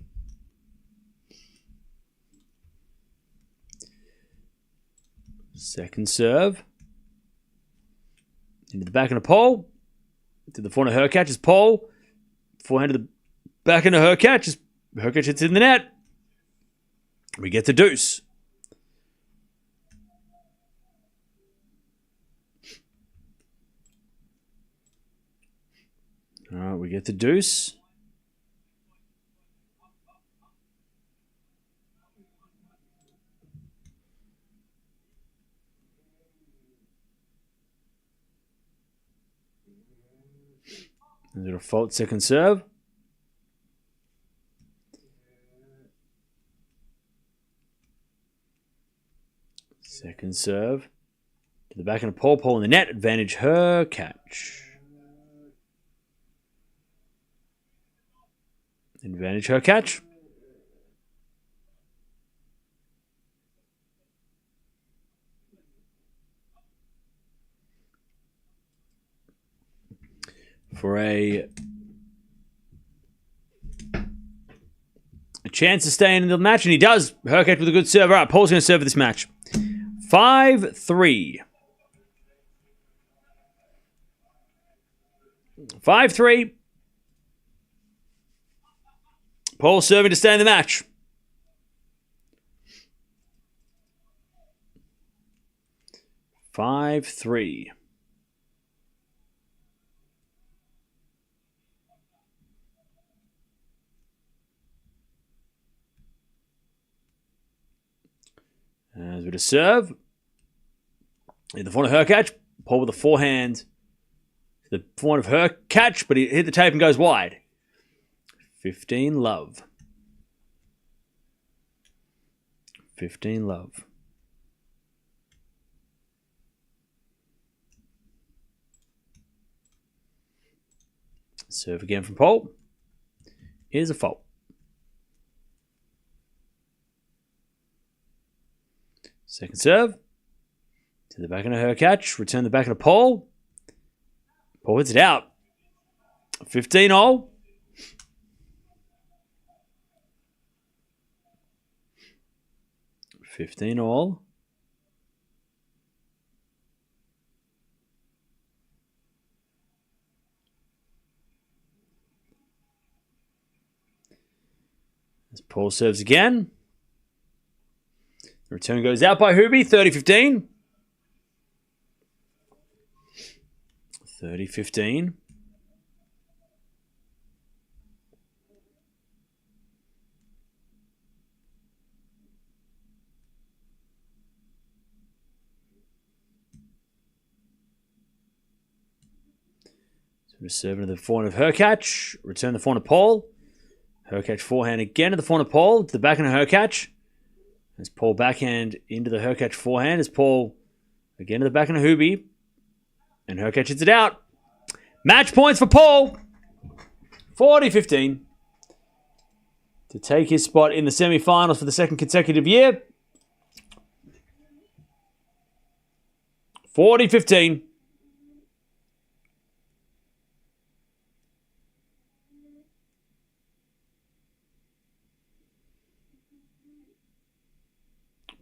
Second serve. Into the back of the pole. To the forehand of Hurkacz is Paul. Forehand to the back of Hurkacz. Hurkacz hits in the net. We get the deuce. All right, we get the deuce. Is it a fault second serve? Second serve. To the back of the pole. Pole in the net. Advantage Hurkacz. Advantage Hurkacz. For a chance to stay in the match, and he does. Hurkacz with a good serve. All right, Paul's going to serve for this match. 5-3. 5-3. Paul serving to stay in the match. Five, 3. As with a serve. In the forehand of Hurkacz. Paul with the forehand. The forehand of Hurkacz, but he hit the tape and goes wide. 15 love. 15 love. Serve again from Paul. Here's a fault. Second serve. To the back of Hurkacz. Return the back of Paul. Paul hits it out. 15-all. As Paul serves again. The return goes out by Hubie. 30-15. 30-15. Serving to the forehand of Hurkacz. Return the forehand of Paul. Hurkacz forehand again to the forehand of Paul. To the backhand of Hurkacz. As Paul backhand into the Hurkacz forehand. As Paul again to the backhand of Hubie. And Hurkacz hits it out. Match points for Paul. 40-15. To take his spot in the semi-finals for the second consecutive year. 40-15.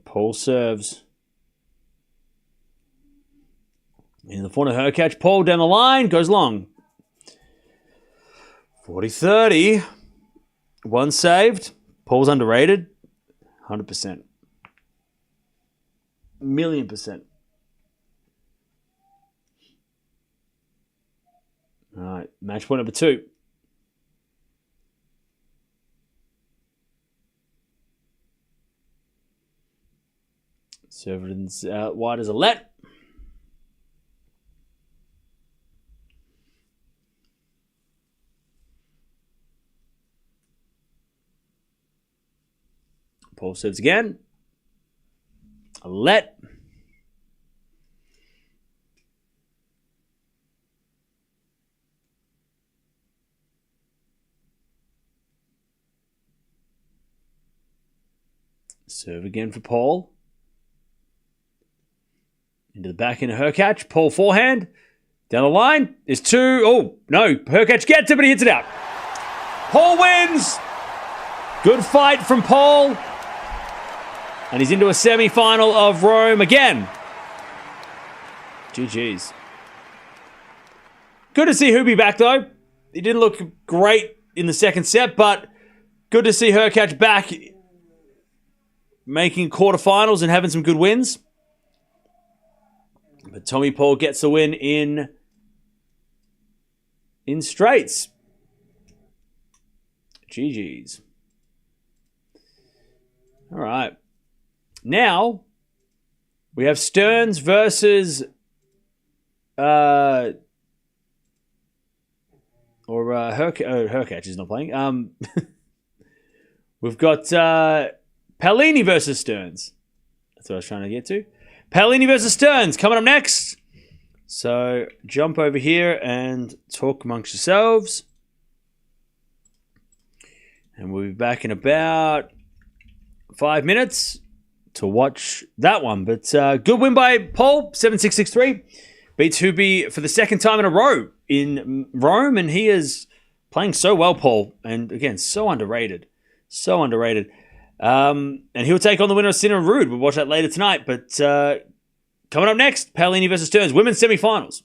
Paul serves. In the front of Hurkacz. Paul down the line. Goes long. 40-30. One saved. Paul's underrated? 100%. Million percent. All right, match point number 2. Servants out wide as a let. Paul serves again. A let. Serve again for Paul. Into the back into Hurkacz. Paul forehand. Down the line is 2. Oh, no. Hurkacz gets it, but he hits it out. Paul wins. Good fight from Paul. And he's into a semi-final of Rome again. GG's. Good to see Hubie back, though. He didn't look great in the second set, but good to see Hurkacz back making quarterfinals and having some good wins. But Tommy Paul gets the win in straights. GG's. All right. Now, we have Stearns versus Hurkacz is not playing. We've got Paolini versus Stearns. That's what I was trying to get to. Paolini versus Stearns coming up next. So jump over here and talk amongst yourselves. And we'll be back in about 5 minutes to watch that one. But good win by Paul, 7-6, 6-3. Beats Hubie for the second time in a row in Rome. And he is playing so well, Paul. And again, so underrated. So underrated. And he'll take on the winner of Sinner and Ruud. We'll watch that later tonight. But coming up next, Paolini versus Stearns, women's semifinals.